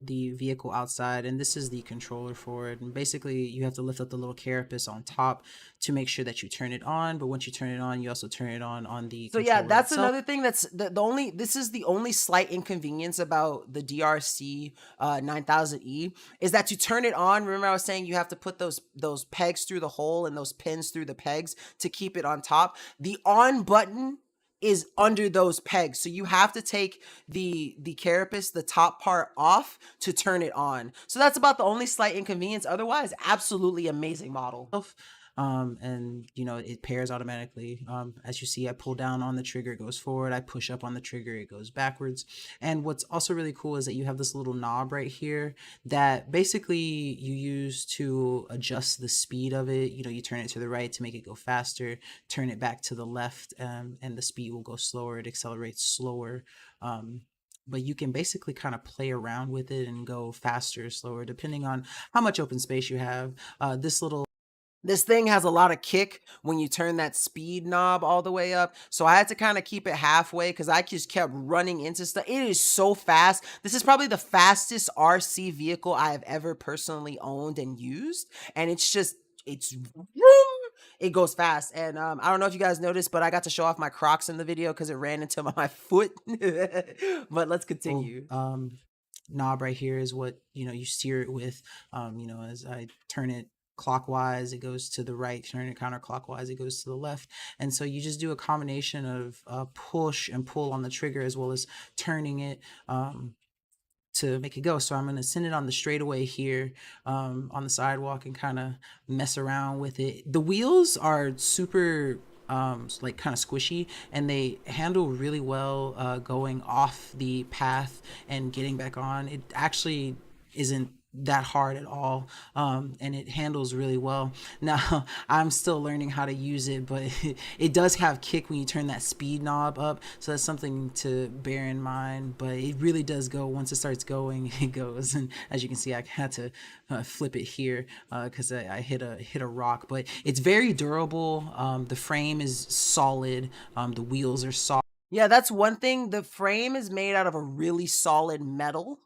the vehicle outside, and this is the controller for it. And basically you have to lift up the little carapace on top to make sure that you turn it on, but once you turn it on, you also turn it on the So yeah, controller that's itself. another thing that's the only, this is the only slight inconvenience about the DRC 9000E is that to turn it on, remember I was saying you have to put those pegs through the hole and those pins through the pegs to keep it on top. The on button is under those pegs, so you have to take the carapace, the top part, off to turn it on. So that's about the only slight inconvenience. Otherwise, absolutely amazing model. And you know, it pairs automatically. As you see, I pull down on the trigger, it goes forward. I push up on the trigger, it goes backwards. And what's also really cool is that you have this little knob right here that basically you use to adjust the speed of it. You know, you turn it to the right to make it go faster, turn it back to the left, and the speed will go slower. It accelerates slower. But you can basically kind of play around with it and go faster, slower, depending on how much open space you have. This thing has a lot of kick when you turn that speed knob all the way up. So I had to kind of keep it halfway because I just kept running into stuff. It is so fast. This is probably the fastest RC vehicle I have ever personally owned and used. And it's just, it's it goes fast. And I don't know if you guys noticed, but I got to show off my Crocs in the video because it ran into my foot. But let's continue. Knob right here is what, you know, you steer it with. You know, as I turn it clockwise, it goes to the right, turn it counterclockwise, it goes to the left. And so you just do a combination of push and pull on the trigger as well as turning it to make it go. So I'm going to send it on the straightaway here on the sidewalk and kind of mess around with it. The wheels are super like kind of squishy, and they handle really well going off the path and getting back on. It actually isn't that hard at all, and it handles really well. Now I'm still learning how to use it, but it does have kick when you turn that speed knob up, so that's something to bear in mind. But it really does go. Once it starts going, it goes. And as you can see, I had to flip it here because I hit a rock, but it's very durable. The frame is solid, the wheels are soft. Yeah, that's one thing. The frame is made out of a really solid metal.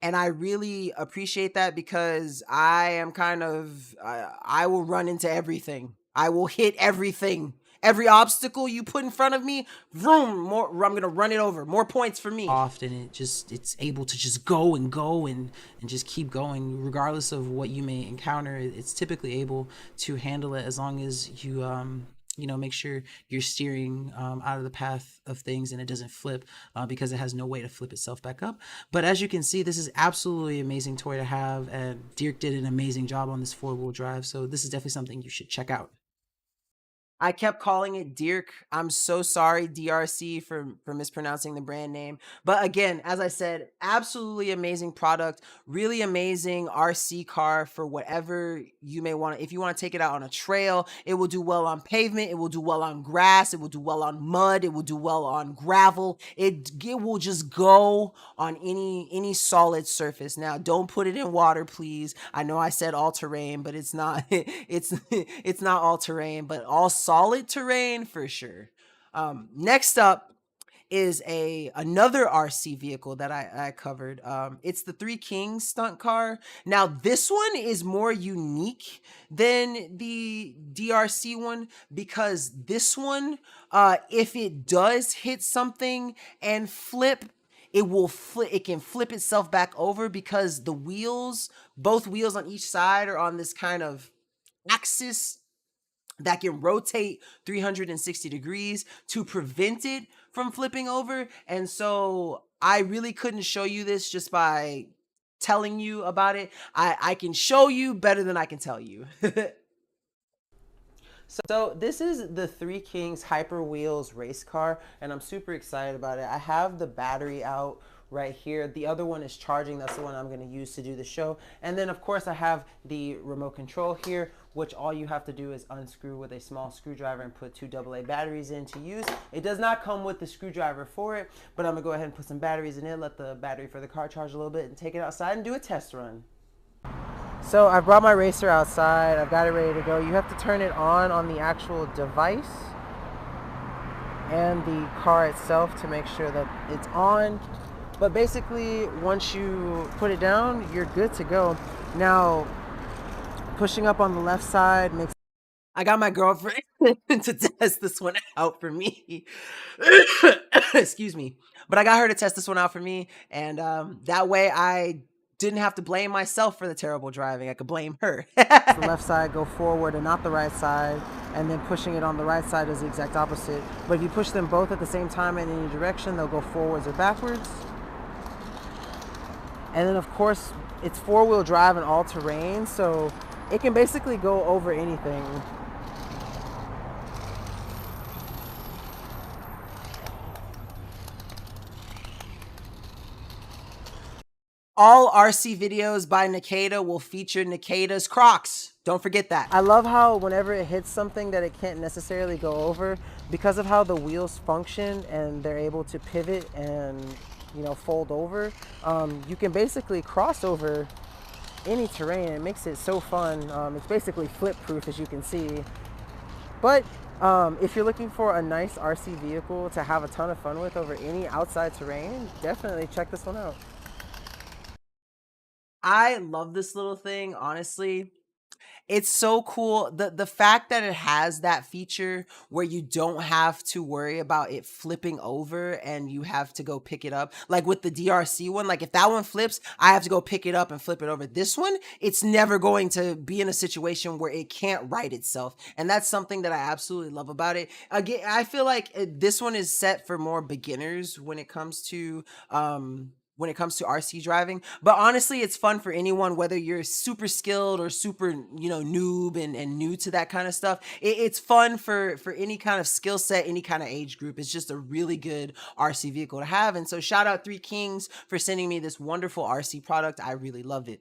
And I really appreciate that because I am kind of, I will run into everything. I will hit everything. Every obstacle you put in front of me, vroom, more, I'm going to run it over. More points for me. Often it's able to just go and just keep going regardless of what you may encounter. It's typically able to handle it as long as you, you know, make sure you're steering out of the path of things and it doesn't flip because it has no way to flip itself back up. But as you can see, this is absolutely amazing toy to have, and Dirk did an amazing job on this 4-wheel drive. So this is definitely something you should check out. I kept calling it Dirk. I'm so sorry, DRC, for mispronouncing the brand name. But again, as I said, absolutely amazing product, really amazing RC car for whatever you may want. If you want to take it out on a trail, it will do well on pavement. It will do well on grass. It will do well on mud. It will do well on gravel. It will just go on any solid surface. Now, don't put it in water, please. I know I said all terrain, but it's not. It's not all terrain, but all solid terrain for sure. Next up is another RC vehicle that I covered. It's the Three Kings stunt car. Now this one is more unique than the DRC one because this one, if it does hit something and flip, it can flip itself back over because the wheels, both wheels on each side are on this kind of axis that can rotate 360 degrees to prevent it from flipping over. And so I really couldn't show you this just by telling you about it. I can show you better than I can tell you. So this is the Three Kings Hyper Wheels race car, and I'm super excited about it. I have the battery out right here. The other one is charging. That's the one I'm going to use to do the show. And then of course I have the remote control here, which all you have to do is unscrew with a small screwdriver and put 2 AA batteries in to use. It does not come with the screwdriver for it, but I'm gonna go ahead and put some batteries in it, let the battery for the car charge a little bit, and take it outside and do a test run. So I brought my racer outside. I've got it ready to go. You have to turn it on the actual device and the car itself to make sure that it's on. But basically, once you put it down, you're good to go. Now, pushing up on the left side makes... I got my girlfriend to test this one out for me. Excuse me. But I got her to test this one out for me. And that way I didn't have to blame myself for the terrible driving. I could blame her. The left side go forward and not the right side. And then pushing it on the right side is the exact opposite. But if you push them both at the same time in any direction, they'll go forwards or backwards. And then, of course, it's four-wheel drive and all-terrain, so it can basically go over anything. All RC videos by Nkda will feature Nkda's Crocs. Don't forget that. I love how whenever it hits something that it can't necessarily go over, because of how the wheels function and they're able to pivot and, you know, fold over, you can basically cross over any terrain. It makes it so fun. It's basically flip proof, as you can see. But if you're looking for a nice RC vehicle to have a ton of fun with over any outside terrain, definitely check this one out. I love this little thing, honestly. It's so cool. The fact that it has that feature where you don't have to worry about it flipping over and you have to go pick it up. Like with the DRC one, like if that one flips, I have to go pick it up and flip it over. This one, it's never going to be in a situation where it can't right itself. And that's something that I absolutely love about it. Again, I feel like this one is set for more beginners when it comes to RC driving. But honestly, it's fun for anyone, whether you're super skilled or super, you know, noob and new to that kind of stuff. It's fun for any kind of skill set, any kind of age group. It's just a really good RC vehicle to have. And so shout out Three Kings for sending me this wonderful RC product. I really loved it.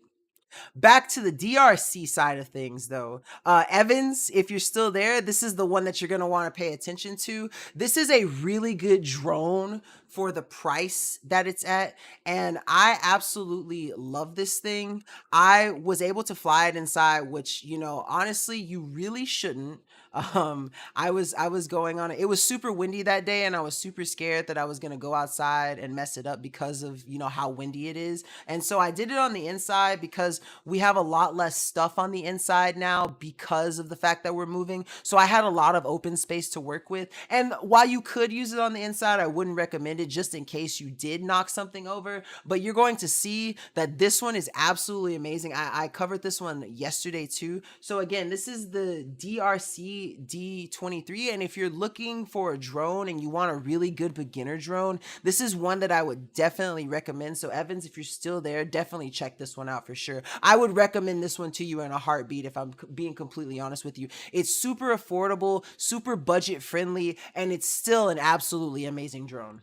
Back to the DRC side of things, though. Evans, if you're still there, this is the one that you're going to want to pay attention to. This is a really good drone for the price that it's at, and I absolutely love this thing. I was able to fly it inside, which, you know, honestly, you really shouldn't. I was going on it. It was super windy that day, and I was super scared that I was going to go outside and mess it up because of, you know, how windy it is. And so I did it on the inside because we have a lot less stuff on the inside now because of the fact that we're moving. So I had a lot of open space to work with. And while you could use it on the inside, I wouldn't recommend it just in case you did knock something over. But you're going to see that this one is absolutely amazing. I covered this one yesterday too. So again, this is the DRC D23, and if you're looking for a drone and you want a really good beginner drone, this is one that I would definitely recommend. So Evans, if you're still there, definitely check this one out for sure. I would recommend this one to you in a heartbeat, if I'm being completely honest with you. It's super affordable, super budget friendly, and it's still an absolutely amazing drone.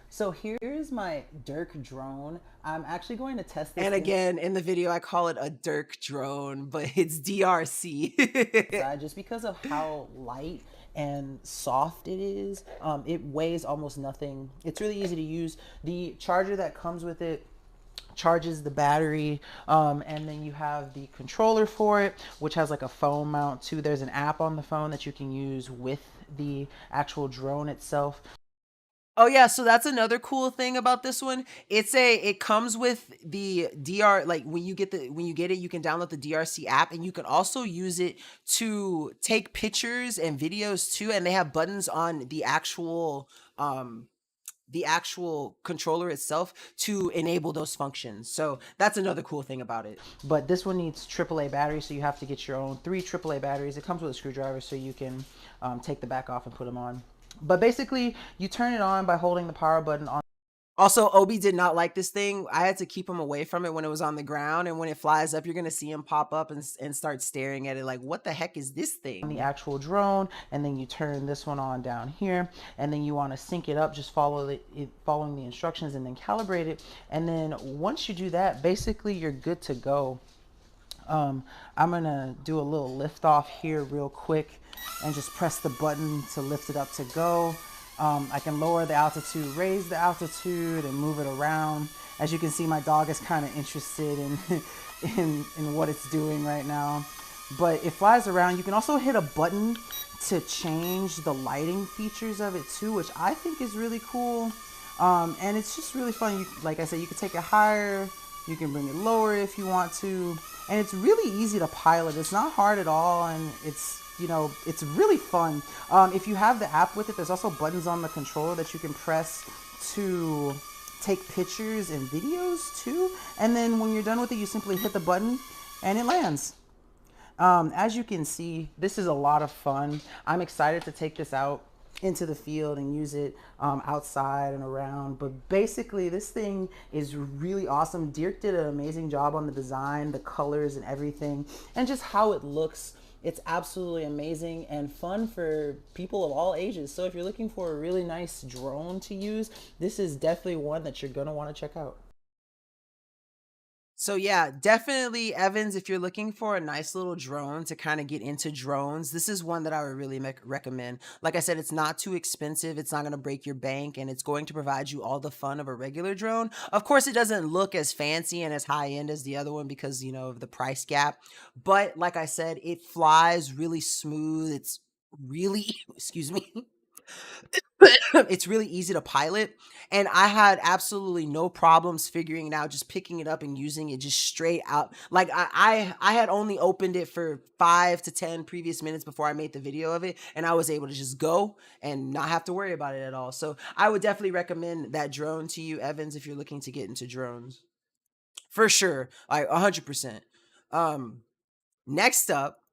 So here's my Dirk Drone. I'm actually going to test this. And again, in the video, I call it a Dirk Drone, but it's DRC. Just because of how light and soft it is. It weighs almost nothing. It's really easy to use. The charger that comes with it charges the battery, and then you have the controller for it, which has like a phone mount too. There's an app on the phone that you can use with the actual drone itself. Oh yeah, so that's another cool thing about this one. It comes with the DR, like when you get it, you can download the DRC app, and you can also use it to take pictures and videos too, and they have buttons on the actual controller itself to enable those functions. So that's another cool thing about it. But this one needs AAA batteries, so you have to get your own 3 AAA batteries. It comes with a screwdriver, so you can take the back off and put them on. But basically, you turn it on by holding the power button on. Also, Obi did not like this thing. I had to keep him away from it when it was on the ground, and when it flies up, you're going to see him pop up and start staring at it like, what the heck is this thing? On the actual drone, and then you turn this one on down here, and then you want to sync it up, just following the instructions, and then calibrate it. And then once you do that, basically you're good to go. I'm gonna do a little lift off here real quick and just press the button to lift it up to go. I can lower the altitude, raise the altitude, and move it around. As you can see, my dog is kind of interested in what it's doing right now. But it flies around. You can also hit a button to change the lighting features of it too, which I think is really cool. And it's just really fun. Like I said, you can take it higher, you can bring it lower if you want to, and it's really easy to pilot. It's not hard at all, and it's it's really fun. If you have the app with it, there's also buttons on the controller that you can press to take pictures and videos too. And then when you're done with it, you simply hit the button and it lands. As you can see, this is a lot of fun. I'm excited to take this out into the field and use it outside and around. But basically, this thing is really awesome. Dirk did an amazing job on the design, the colors and everything, and just how it looks. It's absolutely amazing and fun for people of all ages. So if you're looking for a really nice drone to use, this is definitely one that you're going to want to check out. So yeah, definitely, Evans, if you're looking for a nice little drone to kind of get into drones, this is one that I would really recommend. Like I said, it's not too expensive, it's not going to break your bank, and it's going to provide you all the fun of a regular drone. Of course, it doesn't look as fancy and as high end as the other one because, of the price gap. But like I said, it flies really smooth. It's really, excuse me. It's really easy to pilot, and I had absolutely no problems figuring it out, just picking it up and using it just straight out. Like I had only opened it for 5 to 10 previous minutes before I made the video of it, and I was able to just go and not have to worry about it at all. So I would definitely recommend that drone to you, Evans, if you're looking to get into drones. For sure, like 100%. Next up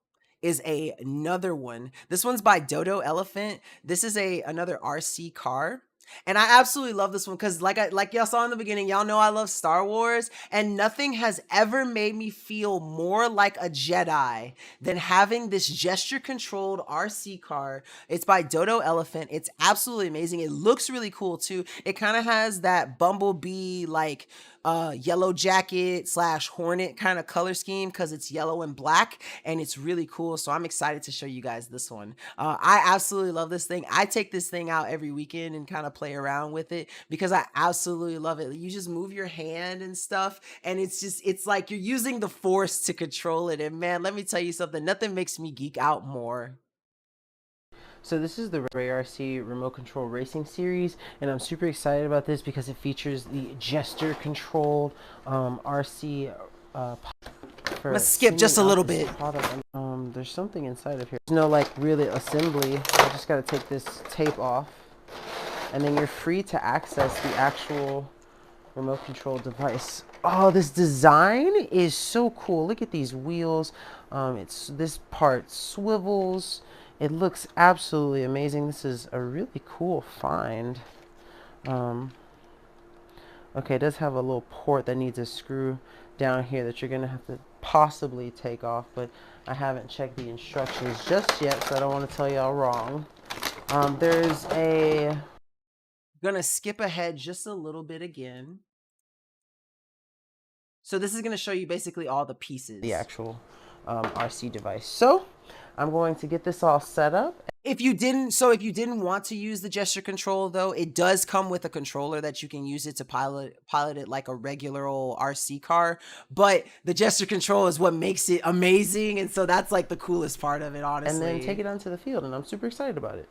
is another one. This one's by Dodo Elephant. This is another RC car. And I absolutely love this one because like y'all saw in the beginning, y'all know I love Star Wars, and nothing has ever made me feel more like a Jedi than having this gesture-controlled RC car. It's by Dodo Elephant. It's absolutely amazing. It looks really cool too. It kind of has that Bumblebee like yellow jacket / Hornet kind of color scheme because it's yellow and black, and it's really cool. So I'm excited to show you guys this one. I absolutely love this thing. I take this thing out every weekend and kind of play around with it because I absolutely love it. You just move your hand and stuff, and it's like you're using the Force to control it. And man, let me tell you something, nothing makes me geek out more. So this is the Ray RC Remote Control Racing Series, and I'm super excited about this because it features the gesture-controlled RC. I'm gonna skip just a little bit. There's something inside of here. There's no like really assembly. I just gotta take this tape off, and then you're free to access the actual remote control device. Oh, this design is so cool. Look at these wheels. This part swivels. It looks absolutely amazing. This is a really cool find. Okay, it does have a little port that needs a screw down here that you're gonna have to possibly take off, but I haven't checked the instructions just yet, so I don't want to tell y'all wrong. There's a... Gonna skip ahead just a little bit again. So this is gonna show you basically all the pieces. The actual RC device. So I'm going to get this all set up. If you didn't want to use the gesture control though, it does come with a controller that you can use it to pilot it like a regular old RC car. But the gesture control is what makes it amazing, and so that's like the coolest part of it, honestly. And then take it onto the field, and I'm super excited about it.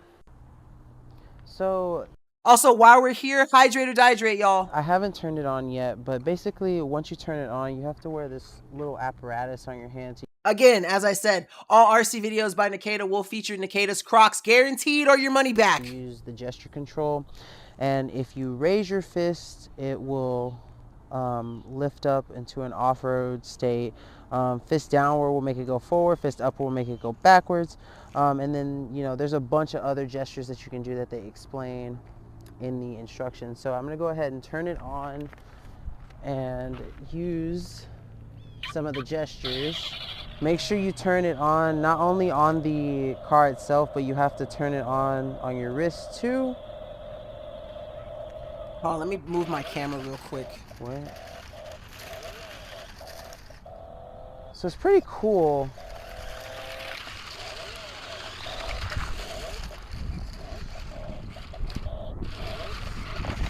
So also, while we're here, hydrate or dihydrate, y'all. I haven't turned it on yet, but basically once you turn it on, you have to wear this little apparatus on your hand. Again, as I said, all RC videos by Nkda will feature Nkda's Crocs, guaranteed, or your money back. Use the gesture control, and if you raise your fist, it will lift up into an off-road state. Fist downward will make it go forward, fist upward will make it go backwards, and then there's a bunch of other gestures that you can do that they explain in the instructions. So I'm going to go ahead and turn it on and use some of the gestures. Make sure you turn it on not only on the car itself, but you have to turn it on your wrist too. Hold on, let me move my camera real quick. What? So it's pretty cool.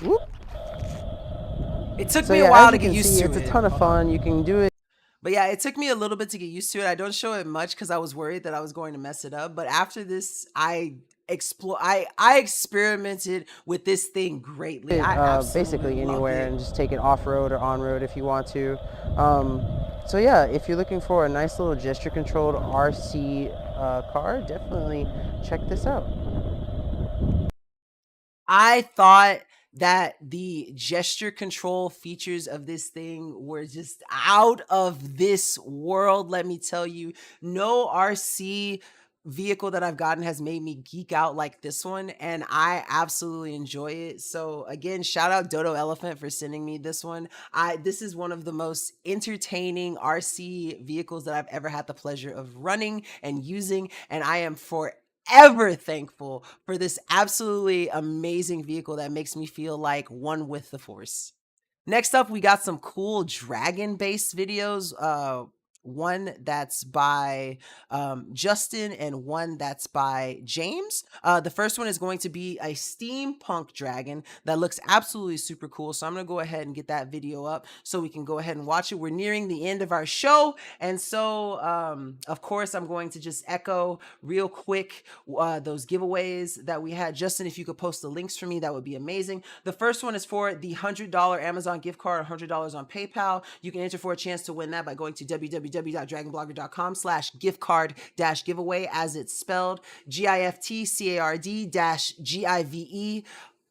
Whoop. It took me a while to get used to it. It's a ton of fun. You can do it. But yeah, it took me a little bit to get used to it. I don't show it much because I was worried that I was going to mess it up. But after this, I explore. I experimented with this thing greatly. I absolutely Basically loved anywhere it. and just take it off-road or on-road if you want to. So yeah, if you're looking for a nice little gesture-controlled RC car, definitely check this out. I thought that the gesture control features of this thing were just out of this world. Let me tell you, no RC vehicle that I've gotten has made me geek out like this one, and I absolutely enjoy it. So again, shout out Dodo Elephant for sending me this one. This is one of the most entertaining RC vehicles that I've ever had the pleasure of running and using, and I am forever thankful for this absolutely amazing vehicle that makes me feel like one with the Force. Next up, we got some cool dragon-based videos. One that's by Justin and one that's by James. The first one is going to be a steampunk dragon that looks absolutely super cool. So I'm going to go ahead and get that video up so we can go ahead and watch it. We're nearing the end of our show. And so, of course, I'm going to just echo real quick those giveaways that we had. Justin, if you could post the links for me, that would be amazing. The first one is for the $100 Amazon gift card, $100 on PayPal. You can enter for a chance to win that by going to www.dragonblogger.com/gift card-giveaway, as it's spelled, GIFTCARD-GIVE.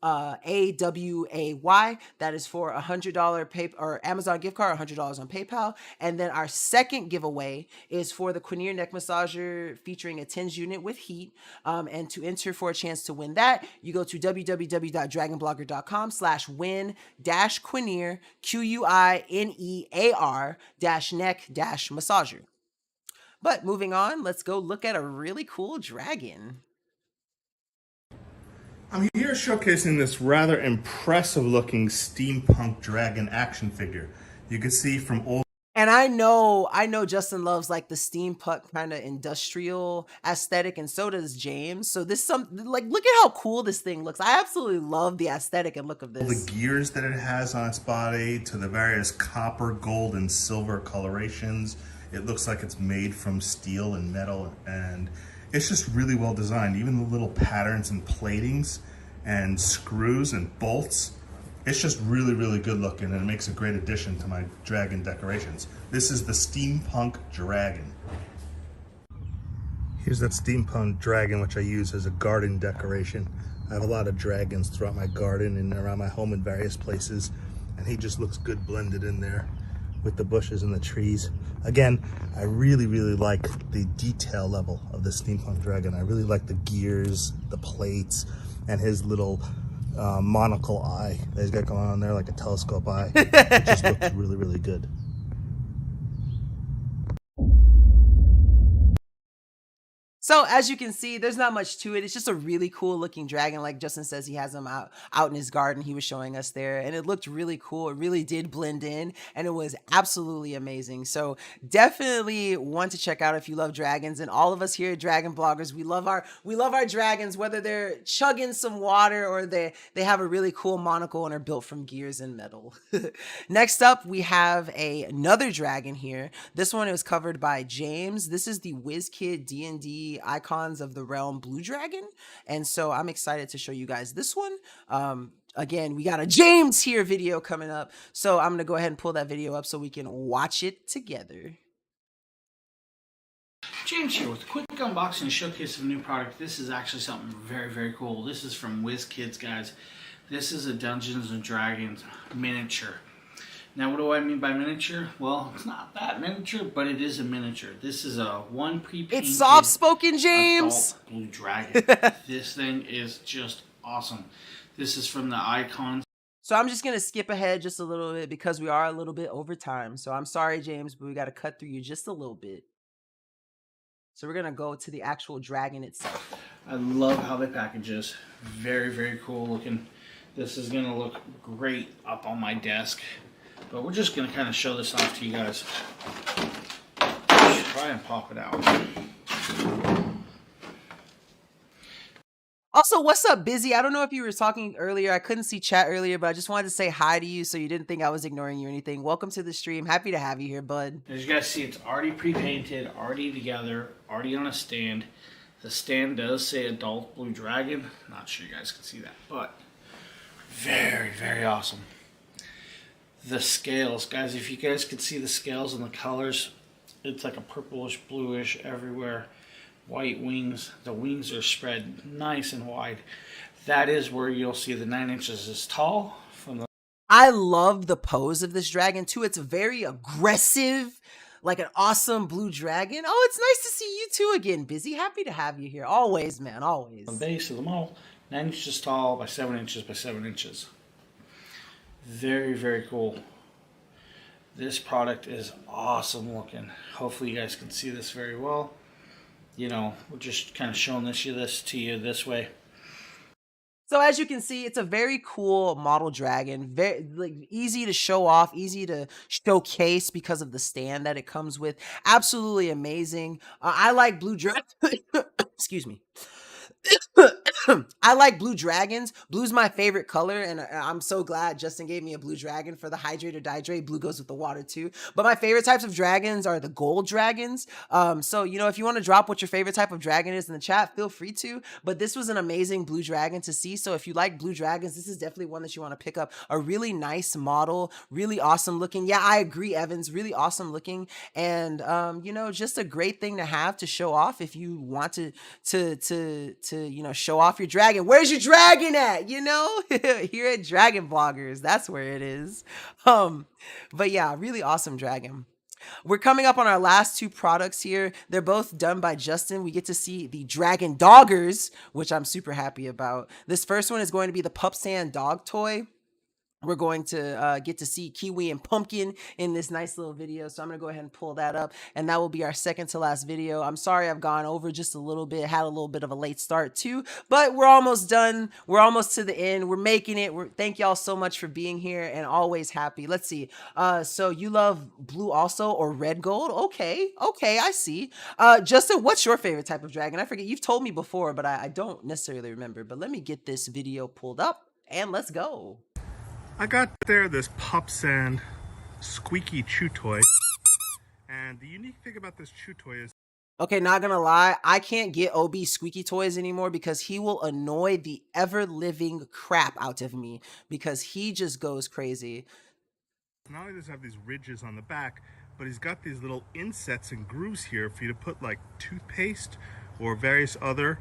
AWAY. That is for $100 Amazon gift card, $100 on PayPal. And then our second giveaway is for the Quinier neck massager featuring a TENS unit with heat. And to enter for a chance to win that, you go to www.dragonblogger.com/win-Quinier QUINEAR-neck-massager. But moving on, let's go look at a really cool dragon. I'm here showcasing this rather impressive looking steampunk dragon action figure. You can see from old. And I know Justin loves like the steampunk kind of industrial aesthetic, and so does James. So this look at how cool this thing looks. I absolutely love the aesthetic and look of this. The gears that it has on its body to the various copper, gold, and silver colorations. It looks like it's made from steel and metal, and it's just really well designed. Even the little patterns and platings and screws and bolts, it's just really, really good looking, and it makes a great addition to my dragon decorations. This is the Steampunk Dragon. Here's that Steampunk Dragon, which I use as a garden decoration. I have a lot of dragons throughout my garden and around my home in various places, and he just looks good blended in there with the bushes and the trees. Again, I really, really like the detail level of the Steampunk Dragon. I really like the gears, the plates, and his little monocle eye that he's got going on there, like a telescope eye. It just looks really, really good. So as you can see, there's not much to it. It's just a really cool looking dragon. Like Justin says, he has him out in his garden. He was showing us there, and it looked really cool. It really did blend in, and it was absolutely amazing. So definitely one to check out if you love dragons. And all of us here at Dragon Bloggers, we love our dragons, whether they're chugging some water or they have a really cool monocle and are built from gears and metal. Next up, we have another dragon here. This one is covered by James. This is the Whiz Kid D&D Icons of the Realm Blue Dragon, and so I'm excited to show you guys this one. Again, we got a James here video coming up, so I'm gonna go ahead and pull that video up so we can watch it together. James here with a quick unboxing and showcase of a new product. This is actually something very, very cool. This is from Whiz Kids, guys. This is a Dungeons and Dragons miniature. Now, what do I mean by miniature? Well, it's not that miniature, but it is a miniature. This is a one pre-painted, It's soft-spoken, James. adult blue dragon. This thing is just awesome. This is from the Icons. So I'm just gonna skip ahead just a little bit because we are a little bit over time. So I'm sorry, James, but we got to cut through you just a little bit. So we're gonna go to the actual dragon itself. I love how they package this. Very, very cool looking. This is gonna look great up on my desk. But we're just going to kind of show this off to you guys. Try and pop it out. Also, what's up, Busy? I don't know if you were talking earlier. I couldn't see chat earlier, but I just wanted to say hi to you so you didn't think I was ignoring you or anything. Welcome to the stream. Happy to have you here, bud. As you guys see, it's already pre-painted, already together, already on a stand. The stand does say adult blue dragon. Not sure you guys can see that, but very, very awesome. The scales, guys, if you guys could see the scales and the colors, it's like a purplish, bluish everywhere. White wings. The wings are spread nice and wide. That is where you'll see the 9 inches is tall from the. I love the pose of this dragon too. It's very aggressive, like an awesome blue dragon. Oh, it's nice to see you too again, Busy. Happy to have you here. Always, man, always. The base of them all, 9 inches tall by 7 inches by 7 inches. Very, very cool. This product is awesome looking. Hopefully you guys can see this very well. You know, we're just kind of showing this to you this way. So as you can see, it's a very cool model dragon, very like easy to show off, easy to showcase because of the stand that it comes with. Absolutely amazing. I like blue dragon. Excuse me. I like blue dragons. Blue's my favorite color, and I'm so glad Justin gave me a blue dragon for the hydrate or dihydrate. Blue goes with the water too. But my favorite types of dragons are the gold dragons. So, you know, if you want to drop what your favorite type of dragon is in the chat, feel free to. But this was an amazing blue dragon to see. So if you like blue dragons, this is definitely one that you want to pick up. A really nice model, really awesome looking. Yeah, I agree, Evans. Really awesome looking. And, you know, just a great thing to have to show off if you want to you know, show off your dragon. Where's your dragon at? You know, here at Dragon Bloggers, that's where it is. But yeah, really awesome dragon. We're coming up on our last two products here. They're both done by Justin. We get to see the Dragon Doggers, which I'm super happy about. This first one is going to be the Pup Sand dog toy. We're going to get to see Kiwi and Pumpkin in this nice little video. So I'm going to go ahead and pull that up. And that will be our second to last video. I'm sorry I've gone over just a little bit. Had a little bit of a late start too. But we're almost done. We're almost to the end. We're making it. Thank y'all so much for being here and always happy. Let's see. So you love blue also or red gold? Okay. Okay, I see. Justin, what's your favorite type of dragon? I forget. You've told me before, but I don't necessarily remember. But let me get this video pulled up and let's go. I got there this Pup Sand Squeaky chew toy, and the unique thing about this chew toy is, okay, not gonna lie, I can't get OB Squeaky toys anymore because he will annoy the ever-living crap out of me because he just goes crazy. not only does he have these ridges on the back, but he's got these little insets and grooves here for you to put like toothpaste or various other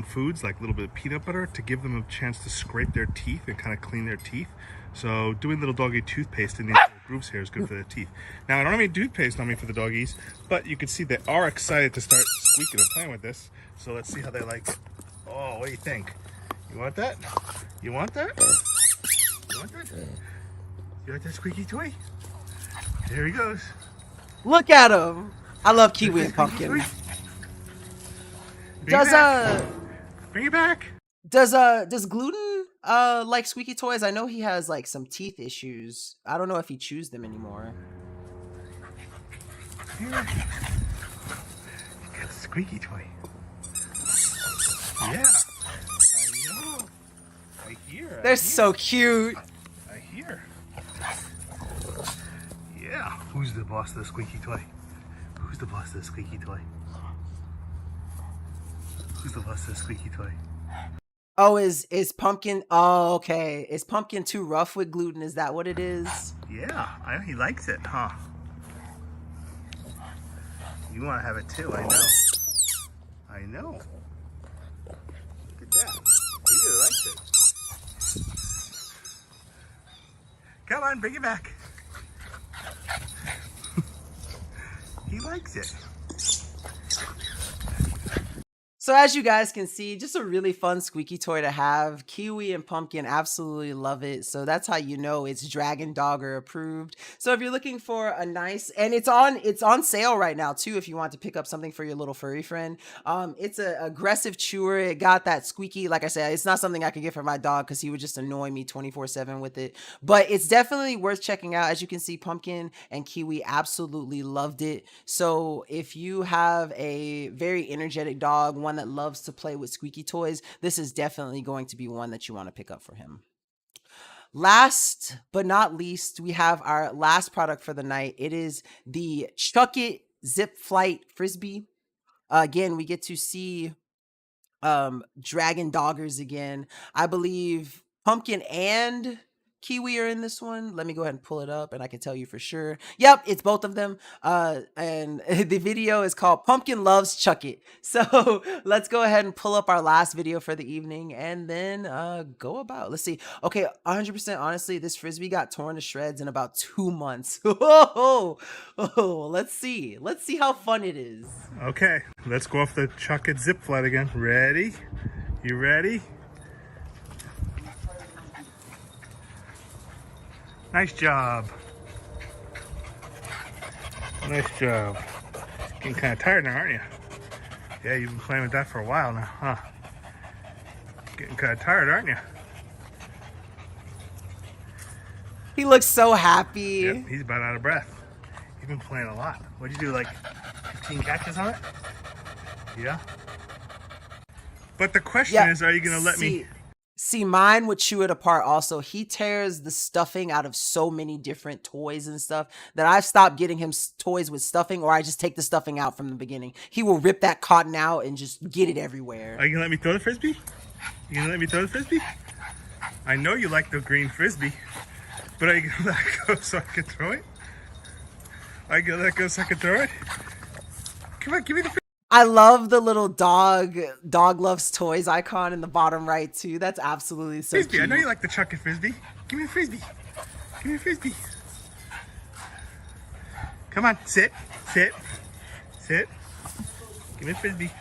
foods, like a little bit of peanut butter, to give them a chance to scrape their teeth and kind of clean their teeth. So doing little doggy toothpaste in these little grooves here is good for their teeth. Now I don't have any toothpaste on me for the doggies, but you can see they are excited to start squeaking and playing with this. So let's see how they like it. Oh, what do you think? You want that? You want that? You want that? You like that squeaky toy? There he goes. Look at him. I love Kiwi and Pumpkin. Bring it back. Does Gluten like Squeaky toys? I know he has like some teeth issues. I don't know if he chews them anymore. Here. You got a squeaky toy. Yeah. I know. I hear. They're so cute. I hear. Yeah. Who's the boss of the squeaky toy? Who's the boss of the squeaky toy? Who's the boss of the squeaky toy? Oh, is Pumpkin? Oh, okay. Is Pumpkin too rough with Gluten? Is that what it is? Yeah, I know he likes it, huh? You want to have it too, I know. I know. Look at that. He really likes it. Come on, bring it back. He likes it. So as you guys can see, just a really fun Squeaky toy to have. Kiwi and Pumpkin absolutely love it. So that's how you know it's Dragon Dogger approved. So if you're looking for a nice, and it's on sale right now too, if you want to pick up something for your little furry friend. It's an aggressive chewer. It got that squeaky, like I said, it's not something I could get for my dog because he would just annoy me 24/7 with it. But it's definitely worth checking out. As you can see, Pumpkin and Kiwi absolutely loved it. So if you have a very energetic dog, one that loves to play with squeaky toys, this is definitely going to be one that you want to pick up for him. Last but not least, we have our last product for the night. It is the Chuckie Zip Flight Frisbee. Again, we get to see Dragon Doggers again. I believe Pumpkin and Kiwi are in this one. Let me go ahead and pull it up and I can tell you for sure. Yep, it's both of them. And the video is called Pumpkin Loves Chuckie. So let's go ahead and pull up our last video for the evening and then go about. Let's see. Okay, 100% honestly, this Frisbee got torn to shreds in about 2 months. Let's see. Let's see how fun it is. Okay, let's go off the Chuck It zip flight again. Ready? You ready? Nice job. Nice job. Getting kind of tired now, aren't you? Yeah, you've been playing with that for a while now, huh? Getting kind of tired, aren't you? He looks so happy. Yep, he's about out of breath. You've been playing a lot. What'd you do, like 15 catches on it? Yeah. But the question is, are you going to let me... See, mine would chew it apart also. He tears the stuffing out of so many different toys and stuff that I've stopped getting him toys with stuffing, or I just take the stuffing out from the beginning. He will rip that cotton out and just get it everywhere. Are you going to let me throw the Frisbee? You going to let me throw the Frisbee? I know you like the green Frisbee, but are you going to let it go so I can throw it? Are you going to let it go so I can throw it? Come on, give me the Frisbee. I love the little dog loves toys icon in the bottom right too. That's absolutely so Frisbee, cute. I know you like the Chuck It Frisbee. Give me a Frisbee. Give me a Frisbee. Come on, sit, sit, sit. Give me a Frisbee.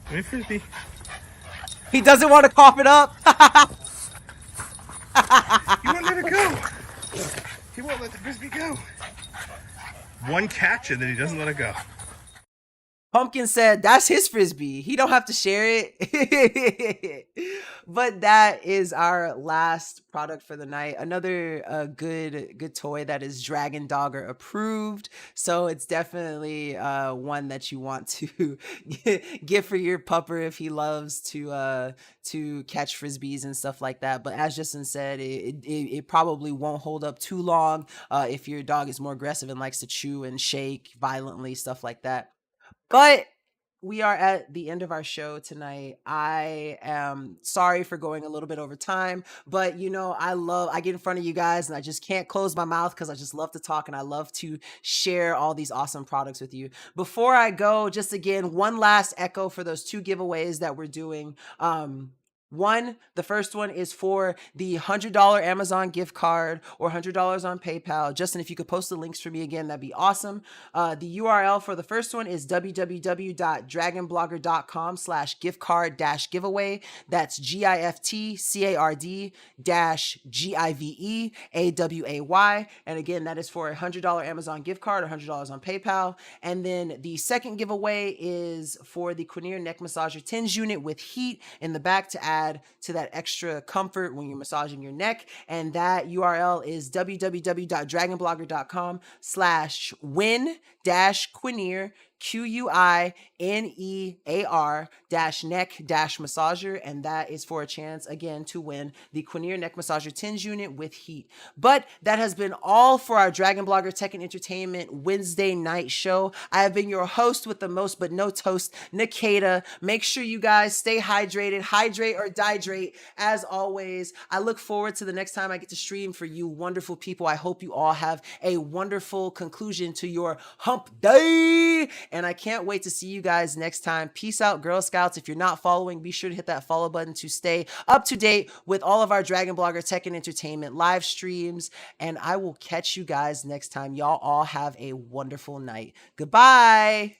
Give me a Frisbee. He doesn't want to cough it up. You won't let it go. He won't let the Frisbee go. One catch and then he doesn't let it go. Pumpkin said that's his Frisbee. He don't have to share it. But that is our last product for the night. Another good toy that is Dragon Dogger approved. So it's definitely one that you want to get for your pupper if he loves to catch Frisbees and stuff like that. But as Justin said, it probably won't hold up too long if your dog is more aggressive and likes to chew and shake violently, stuff like that. But we are at the end of our show tonight. I am sorry for going a little bit over time, but you know, I get in front of you guys and I just can't close my mouth because I just love to talk and I love to share all these awesome products with you. Before I go, just again, one last echo for those 2 giveaways that we're doing. The first one is for the $100 Amazon gift card or $100 on PayPal. Justin, if you could post the links for me again, that'd be awesome. The URL for the first one is www.dragonblogger.com/gift card-giveaway. That's GIFTCARD-GIVEAWAY. And again, that is for a $100 Amazon gift card or $100 on PayPal. And then the second giveaway is for the Quinier neck massager tins unit with heat in the back to add to that extra comfort when you're massaging your neck. And that URL is www.dragonblogger.com/win-Quinier QUINEAR-neck-massager, and that is for a chance again to win the Quinier neck massager tins unit with heat. But that has been all for our Dragon Blogger Tech and Entertainment Wednesday night show. I have been your host with the most but no toast, Nkda. Make sure you guys stay hydrated, hydrate or dihydrate. As always, I look forward to the next time I get to stream for you wonderful people. I hope you all have a wonderful conclusion to your hump day. And I can't wait to see you guys next time. Peace out, Girl Scouts. If you're not following, be sure to hit that follow button to stay up to date with all of our Dragon Blogger Tech and Entertainment live streams. And I will catch you guys next time. Y'all all have a wonderful night. Goodbye.